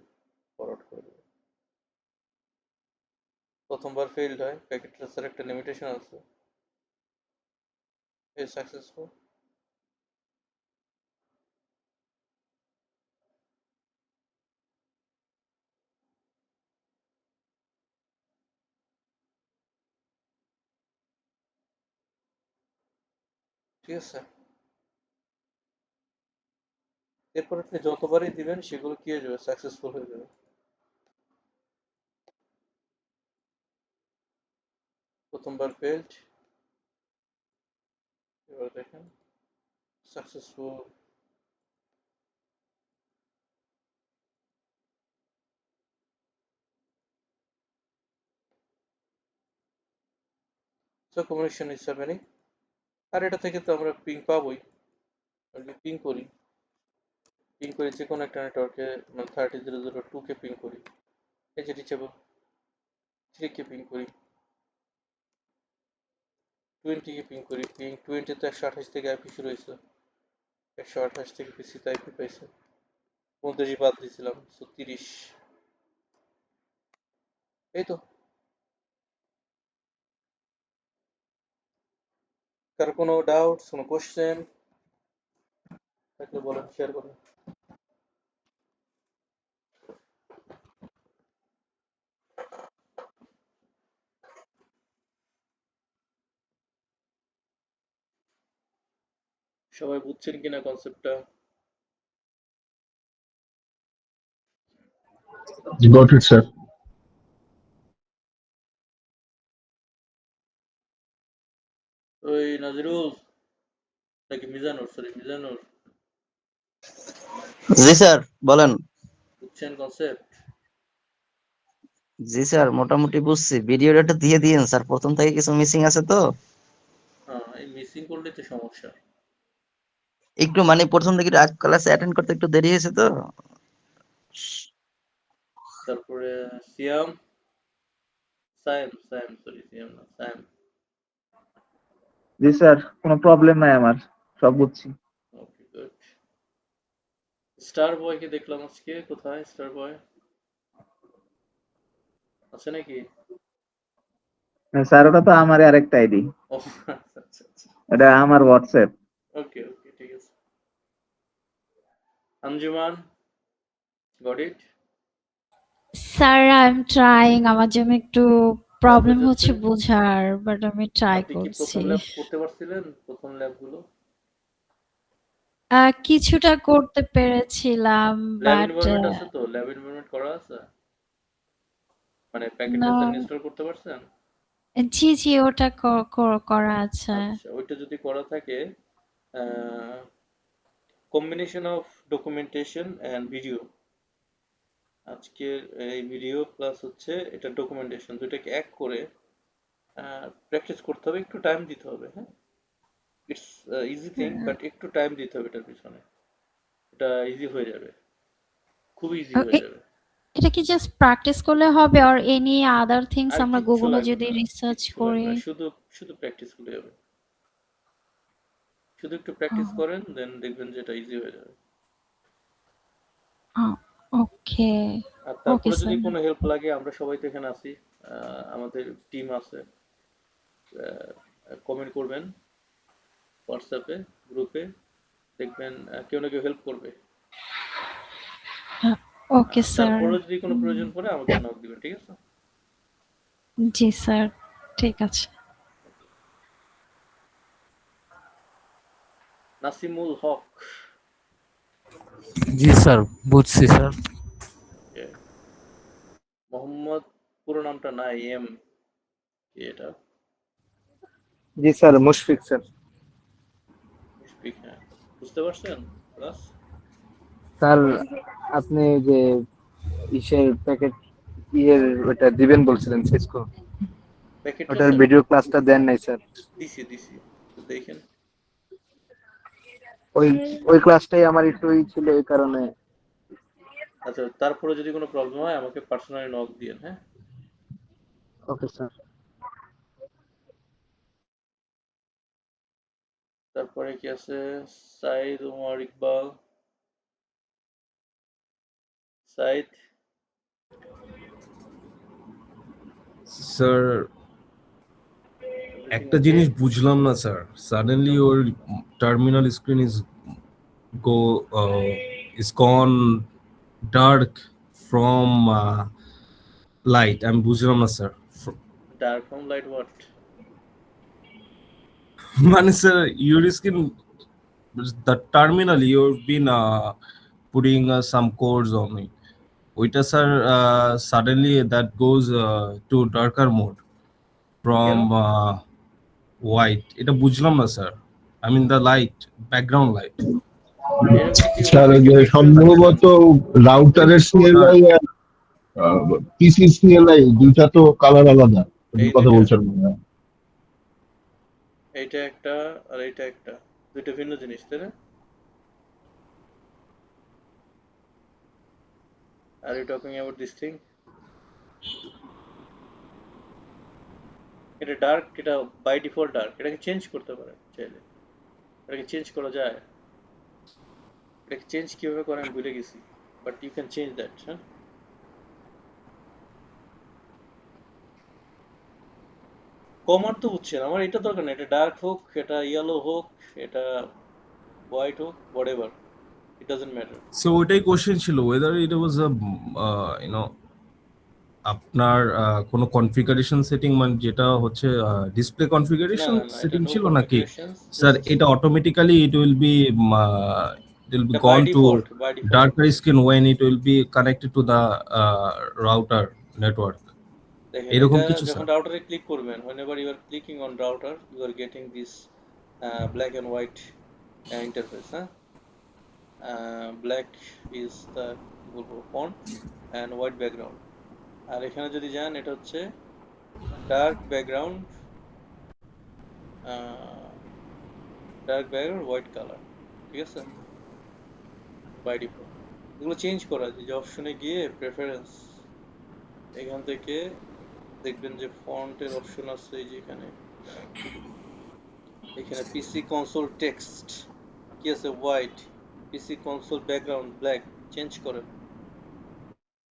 ফরওয়ার্ড করে দেবে। প্রথমবার ফেইল্ড হয়, প্যাকেট ট্রেসার একটা লিমিটেশন আছে, এ সাকসেসফুল। ঠিক আছে, এরপর আপনি যতবারই দিবেন সেগুলো কি হয়ে যাবে? সাকসেসফুল হয়ে যাবে। প্রথমবার ফেইল্ড, এবার দেখেন successful. So communication is happening. আর এটা থেকে তো আমরা পিং পাবোই, যদি পিং করি, যে কোনো একটা নেটওয়ার্কে, মানে 30.0.02 কে পিং করি, এই যে রিচেবল 3 কে পিং করি, 20 কে পিং করি, পিং 20 তো 128 থেকে আইপি শুরু হয়েছে, 128 থেকে পিসিতে আইপি পাইছে, 29 বাদ দিয়েছিলাম, সো 30। এই তো। কারো কোনো ডাউট, কোনো কোশ্চেন থাকলে বলেন, শেয়ার করুন। সবাই বুঝছেন কিনা কনসেপ্টটা? Got it, sir. ওই নাজিরুল নাকি মিজানুর, মিজানুর, জি স্যার বলেন। বুঝছেন কনসেপ্ট? জি স্যার মোটামুটি বুঝছি, ভিডিওটা দিয়ে দিয়েন স্যার, প্রথম থেকে কিছু মিসিং আছে তো। হ্যাঁ, এই মিসিং করলে তো সমস্যা। একটু মানে প্রথম থেকে ক্লাসে অ্যাটেন্ড করতে একটু দেরি হয়েছে তো। তারপরে সিয়াম, সায়েম, সরি সিয়াম না, সায়েম। জি স্যার, কোনো প্রবলেম নাই আমার, সব বুঝছি। ওকে, গুড। স্টার বয়কে দেখলাম আজকে, কোথায় স্টার বয়? আছে নাকি? স্যার ওটা তো আমার আরেকটা আইডি, ও আচ্ছা আচ্ছা আচ্ছা, এটা আমার হোয়াটসঅ্যাপ। ওকে ওকে, ঠিক আছে। Anjuman, got it? Sir I am trying, আমার জন্য একটু প্রবলেম বোঝাচ্ছে? হচ্ছে বোঝার, বাট আমি ট্রাই আপনি কি করছি। প্রথম ল্যাব করতে পারছিলেন? প্রথম ল্যাবগুলো? কিছুটা করতে পেরেছিলাম, ল্যাব বাট এনভায়রনমেন্ট আছে তো? ল্যাব এনভায়রনমেন্ট করা আছে? মানে প্যাকেজেস না। ইনস্টল করতে পারছেন? জি জি, ওটা করা আছে। আচ্ছা, ওইটা যদি করা থাকে, combination of documentation and video, আজকের এই ভিডিও প্লাস হচ্ছে এটা ডকুমেন্টেশন, দুইটাকে এক করে প্র্যাকটিস করতে হবে, একটু টাইম দিতে হবে। হ্যাঁ, ইটস ইজি থিং, বাট একটু টাইম দিতে হবে এটার পিছনে। এটা ইজি হয়ে যাবে, খুব ইজি হয়ে যাবে। এটা কি জাস্ট প্র্যাকটিস করলে হবে, আর এনি আদার থিংস আর আমরা কিচ্ছু গুগলে লাগবে যদি না, রিসার্চ কিচ্ছু লাগবে করি? না, শুধু শুধু প্র্যাকটিস করলে হবে। শুধু একটু প্র্যাকটিস করেন, দেন দেখবেন যে এটা ইজি হয়ে যাবে। ওকে আর ওকে তারপরে যদি স্যার। কোনো হেল্প লাগে, আমরা সবাই তো এখানে আছি, আমাদের টিম আছে, কমেন্ট করবেন হোয়াটসঅ্যাপে, গ্রুপে, দেখবেন কেউ না কেউ হেল্প করবে। Okay sir. তারপরে যদি কোনো প্রয়োজন পড়ে আমাকে নক দিবেন, ঠিক আছে? জি স্যার, ঠিক আছে। নাসিমুল হক, জি স্যার, বুঝছি স্যার। okay. মোহাম্মদ, পুরো নামটা নাই, এম, এটা জি স্যার, মুশফিক স্যার। মুশফিক, হ্যাঁ, বুঝতে পারছেন ক্লাস? স্যার আপনি যে ইসের প্যাকেট ইয়ের ওটা দিবেন বলছিলেন সিসকো, প্যাকেটটা ওটার স্যার ভিডিও ক্লাসটা দেন নাই স্যার। দিছি, তো দেখেন। ওই ওই ক্লাসটাই আমার একটু ছিল, এই কারণে। আচ্ছা, তারপরে যদি কোনো প্রবলেম হয় আমাকে পার্সোনালি নক দিয়েন, হ্যাঁ? Okay sir. তারপরে কি আছে? সাইদ উমর ইকবাল, সাইদ, স্যার এভরিথিং একটা ওকে? জিনিস বুঝলাম না sir, suddenly or terminal screen is gone dark from light. আমি বুঝলাম না sir. Dark from light what? মানে sir your screen, the terminal you've been putting some codes on it. ওইটা sir suddenly that goes to darker mode from white. এটা বুঝলাম না sir. I mean the light, background light. এরকম কি sir হয়েছে ওই কি যে পিক্সেল? সম্ভবত রাউটারের সিএলআই আর পিসি সিএলআই দুইটা তো কালার আলাদা, এই কথা দুইটা, বলছেন মনে হয়। এইটা একটা আর এইটা একটা, দুইটা ভিন্ন জিনিস, তাই না? Are you talking about this thing? এটা ডার্ক, এটা বাই ডিফল্ট ডার্ক, এটাকে চেঞ্জ করতে পারে চাইলে। এটাকে চেঞ্জ করা যায়, এটাকে চেঞ্জ কিভাবে করে আমি ভুলে গেছি, but you can change that. হ্যাঁ, কমার তো বুঝছেন, আমার এটা দরকার না, এটা ডার্ক হোক, এটা ইয়েলো হোক, এটা হোয়াইট হোক, what ever, it doesn't matter. So ওইটাই কোশ্চেন ছিল whether it was a আপনার কোনো কনফিগারেশন সেটিং, মানে যেটা হচ্ছে ডিসপ্লে না কনফিগারেশন না না, এটা সেটিং নো ছিল নাকি কনফিগারেশনস, স্যার? জাস্ট এটা automatically it will be will be এটা by gone to default, by default. darker skin when it will be connected to the router network. দেখেন এরকম এটা কিছু যখন স্যার? রাউটারে ক্লিক করবেন, whenever you are clicking on router, you are getting this black and white interface, হ্যাঁ? Black is the কি বলবো font and white background। আর এখানে যদি যান এটা হচ্ছে dark background, white color, ঠিক আছে? By default. এগুলো চেঞ্জ করা যায়, যে অপশনে গিয়ে প্রেফারেন্স, এখান থেকে দেখবেন যে ফন্টের অপশন আছে এই যে এখানে পিসি কনসোল টেক্সট কি আছে white, PC console background black, change করেন।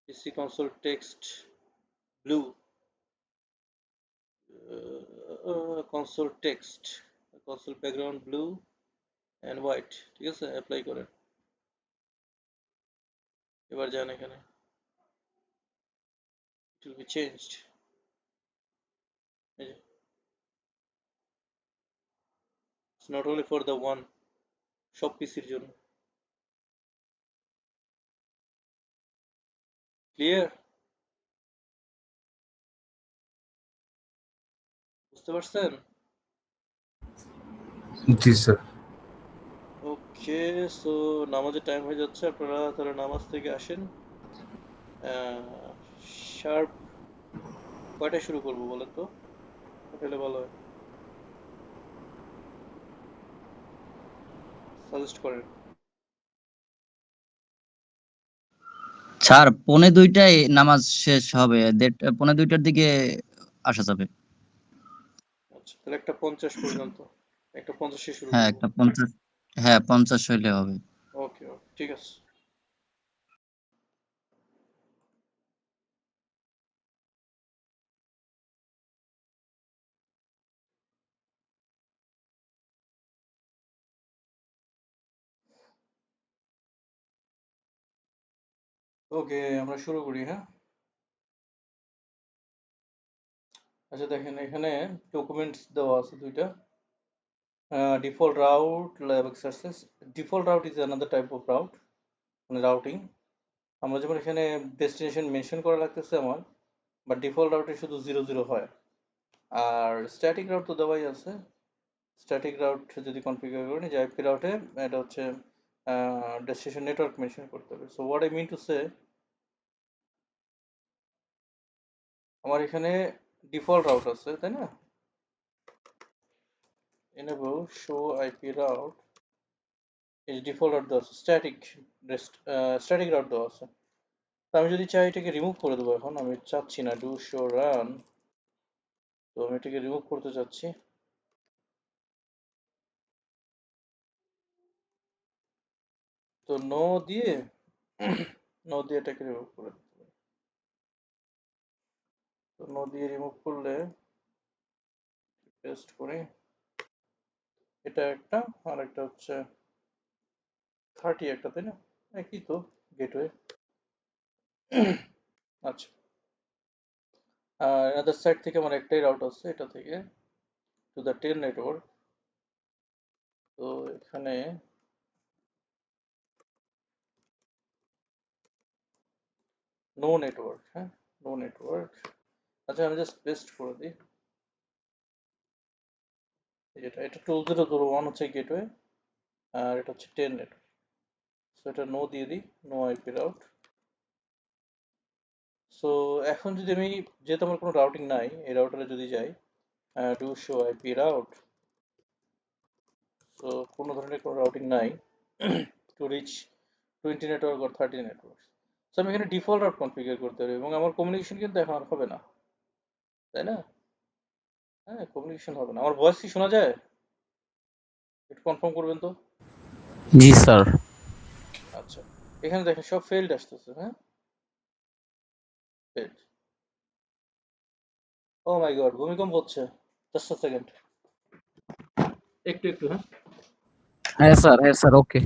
PC console text blue, console text, console background blue and white, ঠিক আছে? অ্যাপ্লাই করেন। এবার যান এখানে, it will be changed। এই যে it's not only for the one, সব পিসির জন্য। ক্লিয়ার? বুঝতে পারছেন? জি স্যার। ওকে, সো নামাজের টাইম হয়ে যাচ্ছে, আপনারা তাহলে নামাজ থেকে আসেন। শার্প কয়টায় শুরু করবো বলেন তো, হোটেলে ভালো হয়, সাজেস্ট করেন। স্যার 1:45টায় নামাজ শেষ হবে, 1:30 দিকে আসা যাবে। আচ্ছা, তাহলে 1:50 পর্যন্ত, 1:50 শুরু হ্যাঁ, করবো। একটা 50, হ্যাঁ 50 হইলে হবে। ওকে ওকে, ঠিক আছে। ওকে, আমরা শুরু করি, হ্যাঁ? আচ্ছা দেখেন, এখানে ডকুমেন্টস দেওয়া আছে দুইটা, default route, lab exercise. Default route is another type of route, মানে রাউটিং। আমরা যেমন এখানে ডেস্টিনেশন মেনশন করা লাগতেছে আমার, বাট ডিফল্ট রাউটে শুধু 0 0 হয়। আর স্ট্যাটিক রাউট তো দেওয়াই আছে। স্ট্যাটিক রাউট যদি কনফিগার করি, যে আইপি রাউটে এটা হচ্ছে ডেস্টিনেশন নেটওয়ার্ক মেনশন করতে হবে। So what I mean to say, আমার এখানে ডিফল্ট রাউট আছে, তাই না? enable show ip route, এই ডিফল্ট রাউট দেওয়া আছে, স্ট্যাটিক রাউট দেওয়া আছে। তো আমি যদি চাই এটাকে রিমুভ করে দেবো, এখন আমি চাচ্ছি না ডু শো রান, তো আমি এটাকে রিমুভ করতে চাচ্ছি। তো নো দিয়ে এটাকে রিমুভ করে দিতে পারি। তো নো দিয়ে রিমুভ করলে পেস্ট করি, এটা একটা, আর একটা হচ্ছে 30 একটা, তাই না? একই তো, গেটওয়ে। আচ্ছা, আর আদার সাইড থেকে আমার একটাই রাউট আছে, এটা থেকে টু দ্য টেল নেটওয়ার্ক। তো এখানে নো নেটওয়ার্ক, হ্যাঁ, নো নেটওয়ার্ক। আচ্ছা, আমি জাস্ট পেস্ট করে দিই এটা 2001 হচ্ছে গেটওয়ে, আর এটা হচ্ছে 10 নেটওয়ার্ক। সো এটা নো দিয়ে দিই, নো আইপি রাউট। সো এখন যদি আমি, যেহেতু আমার কোনো রাউটিং নাই, এই রাউটারে যদি যাই do show IP route, so কোনো ধরনের কোনো রাউটিং নাই to reach 20 network or 30 network. So আমি এখানে ডিফল্ট রাউট কনফিগার করতে পারি, এবং আমার কমিউনিকেশন কিন্তু এখন আর হবে না, তাই না? হ্যাঁ, কমিউনিকেশন হবে না। আমার ভয়েস কি শোনা যায়? একটু কনফার্ম করবেন তো। জি স্যার। আচ্ছা, এখানে দেখেন সব ফেইল্ড আসতেছে, হ্যাঁ, ফেইল্ড। ও মাই গড, ভূমিকম্প হচ্ছে। জাস্ট আ সেকেন্ড, একটু একটু, হ্যাঁ। হ্যাঁ স্যার, ওকে।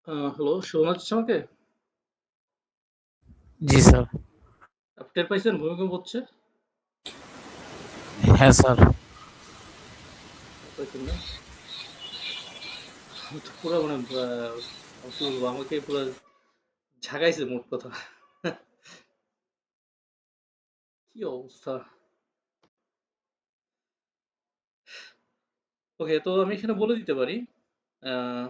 হ্যালো, শোনা যাচ্ছে আমাকে? জি স্যার। আপনি টের পাইছেন ভূমিকম্প হচ্ছে? হ্যাঁ স্যার। পাইছেন না? আমি তো পুরা মানে কি বলবো, আমাকে পুরা ঝাঁকাইছে মোট কথা। কি অবস্থা! ওকে, তো আমি এখানে বলে দিতে পারি। আহ,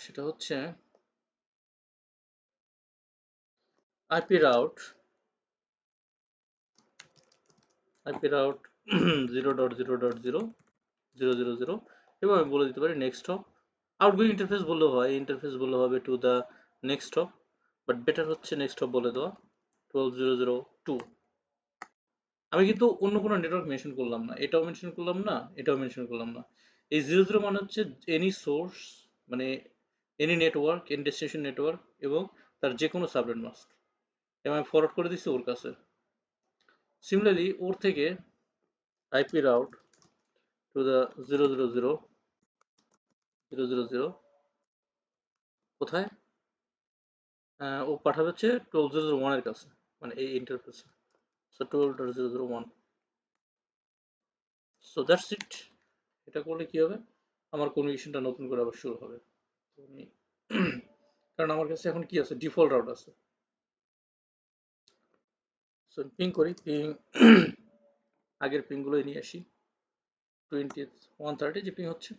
সেটা হচ্ছে আইপি রাউট 0.0.0.0.000 এবং আমি বলে দিতে পারি নেক্সট হপ। আউটগোয়িং ইন্টারফেস বললেও হয়, ইন্টারফেস বললে হবে to the next hop, but better হচ্ছে নেক্সট হপ বলে দেওয়া 12.0.0.2। আমি কিন্তু অন্য কোনো নেটওয়ার্ক মেনশন করলাম না, এটাও মেনশন করলাম না, এটাও মেনশন করলাম না। এই 0.0 মানে হচ্ছে এনি সোর্স, মানে any network, any destination network এবং তার যে কোনো সাবনেট মাস্ক, এবং আমি ফরওয়ার্ড করে দিচ্ছি ওর কাছে। সিমিলারলি ওর থেকে আইপি রাউট টু দ্য 0.0.0.0.0 কোথায় ও পাঠাবে হচ্ছে 12.0.0.1 এর কাছে, মানে এই ইন্টারফেসে। সো 12.0.0.1। So that's it. এটা করলে কি হবে, আমার কমিউনিকেশনটা নতুন করে আবার শুরু হবে। কারণ আমার কাছে এখন কি আছে, ডিফল্ট রাউট আছে। সো পিং করি, পিং আগের পিংগুলোই নিয়ে আসি। 130 যে পিং হচ্ছে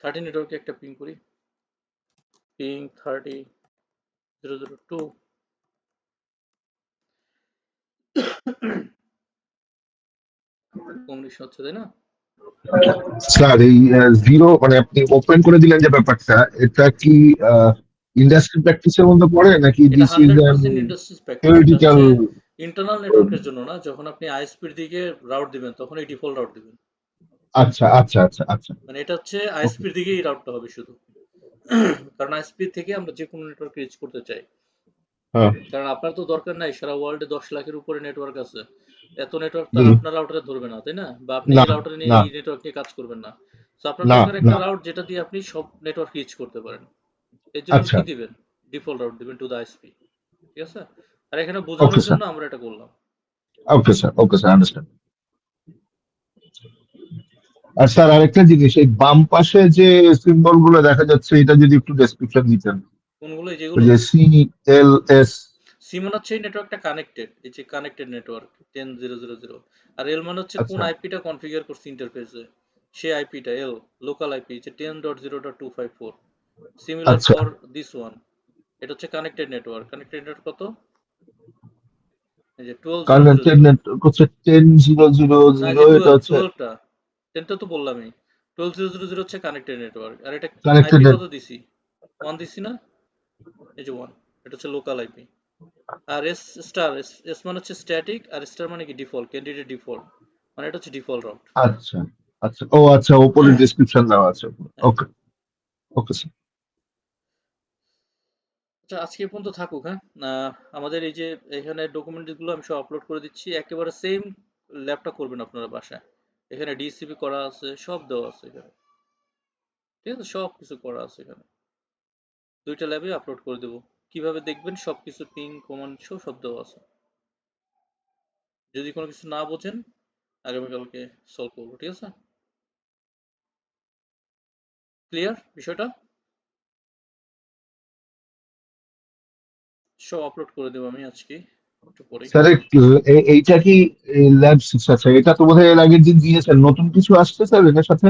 30 নেটওয়ার্কে একটা পিং করি, পিং 30.0.0.2। কমিউনিকেশন হচ্ছে, তাই না? স্যার এই জিরো মানে আপনি ওপেন করে দিলেন যে ব্যাপারটা, এটা কি ইন্ডাস্ট্রি প্র্যাকটিসের মধ্যে পড়ে নাকি এটা দিস ইজ 100% ইন্ডাস্ট্রি প্র্যাকটিস। এটা থিওরিটিক্যাল? হচ্ছে ইন্টারনাল নেটওয়ার্কের জন্য না, যখন আপনি আইএসপির দিকে রাউট দিবেন তখন এই ডিফল্ট রাউট দিবেন। আচ্ছা আচ্ছা আচ্ছা আচ্ছা। মানে এটা হচ্ছে ওকে। আইএসপির দিকেই রাউটটা হবে শুধু। কারণ আইএসপি থেকে আমরা যে কোনো নেটওয়ার্ক রিচ করতে চাই। হ্যাঁ। কারণ আপনার তো দরকার নাই সারা ওয়ার্ল্ডে 10 লাখের উপরে নেটওয়ার্ক আছে, এত নেটওয়ার্ক তো জি। আপনার রাউটারে ধরবে না, তাই না? বা আপনি না এই রাউটারে নিয়ে না এই নেটওয়ার্ক নিয়ে কাজ করবেন না। তো আপনার না দরকার না। একটা রাউট যেটা দিয়ে আপনি সব নেটওয়ার্ক রিচ করতে পারেন। এর জন্য আপনি আচ্ছা। কি দিবেন, ডিফল্ট রাউট দিবেন টু দ্য আইএসপি। ঠিক আছে? আর এখানে ওকে বোঝানোর স্যার, জন্য আমরা এটা করলাম। Okay sir, understand. আর স্যার আরেকটা জিনিস, এই বাম পাশে যে সিম্বল গুলো দেখা যাচ্ছে, এটা যদি একটু ডেসক্রিপশন দিতেন। কোনগুলো, এই ওই যেগুলো যে CLS। সি মানে হচ্ছে এই নেটওয়ার্কটা কানেক্টেড, এই যে কানেক্টেড নেটওয়ার্ক 10.0.0.0। আর এল মানে হচ্ছে কোন আচ্ছা আইপিটা কনফিগার করছে ইন্টারফেসে, সেই আইপিটা এল, লোকাল আইপি যে 10.0.254, সিমিলার আচ্ছা। For this one. এটা হচ্ছে কানেক্টেড নেটওয়ার্ক। কানেক্টেড নেটওয়ার্ক কত, এই যে কানেক্টেড 12.0.0.0। নেটওয়ার্ক হচ্ছে 10.0.0.0, না, এই যে এটা 12, হচ্ছে 12টা, 10টা তো বললামই। 12.0.0.0 হচ্ছে কানেক্টেড নেটওয়ার্ক। আর এটা কানেক্টেড আইপি নেট। কত দিছি, 1 দিছি না, এই যে 1, এটা হচ্ছে লোকাল আইপি। আর এস স্টার, এস মানে হচ্ছে স্ট্যাটিক, আর স্টার মানে কি ডিফল্ট, ক্যান্ডিডেট ডিফল্ট, মানে এটা হচ্ছে ডিফল্ট রাউট। আচ্ছা আচ্ছা, ও আচ্ছা, উপরে ডেসক্রিপশন দেওয়া আছে। ওকে ওকে স্যার। আচ্ছা, আজকে এই পর্যন্ত থাকুক, হ্যাঁ। আমাদের এই যে এখানে ডকুমেন্ট গুলো আমি সব আপলোড করে দিচ্ছি, একেবারে সেম ল্যাবটা করবেন আপনারা বাসায়। এখানে ডিসিপি করা আছে, সব দেওয়া আছে এখানে। ঠিক আছে, সব কিছু করা আছে এখানে। দুইটা ল্যাবে আপলোড করে দেবো। কিভাবে দেখবেন, সব কিছু পিং কমান্ড সব দেওয়া আছে। যদি কোনো কিছু না বোঝেন আগামীকালকে সলভ করবো, ঠিক আছে? ক্লিয়ার বিষয়টা? সব আপলোড করে দেবো আমি আজকে একটু পরেই। স্যার এইটা কি ল্যাব 6 আছে? এটা তো বোধহয় এর আগের দিন দিয়েছেন, নতুন কিছু আসছে স্যার এটার সাথে?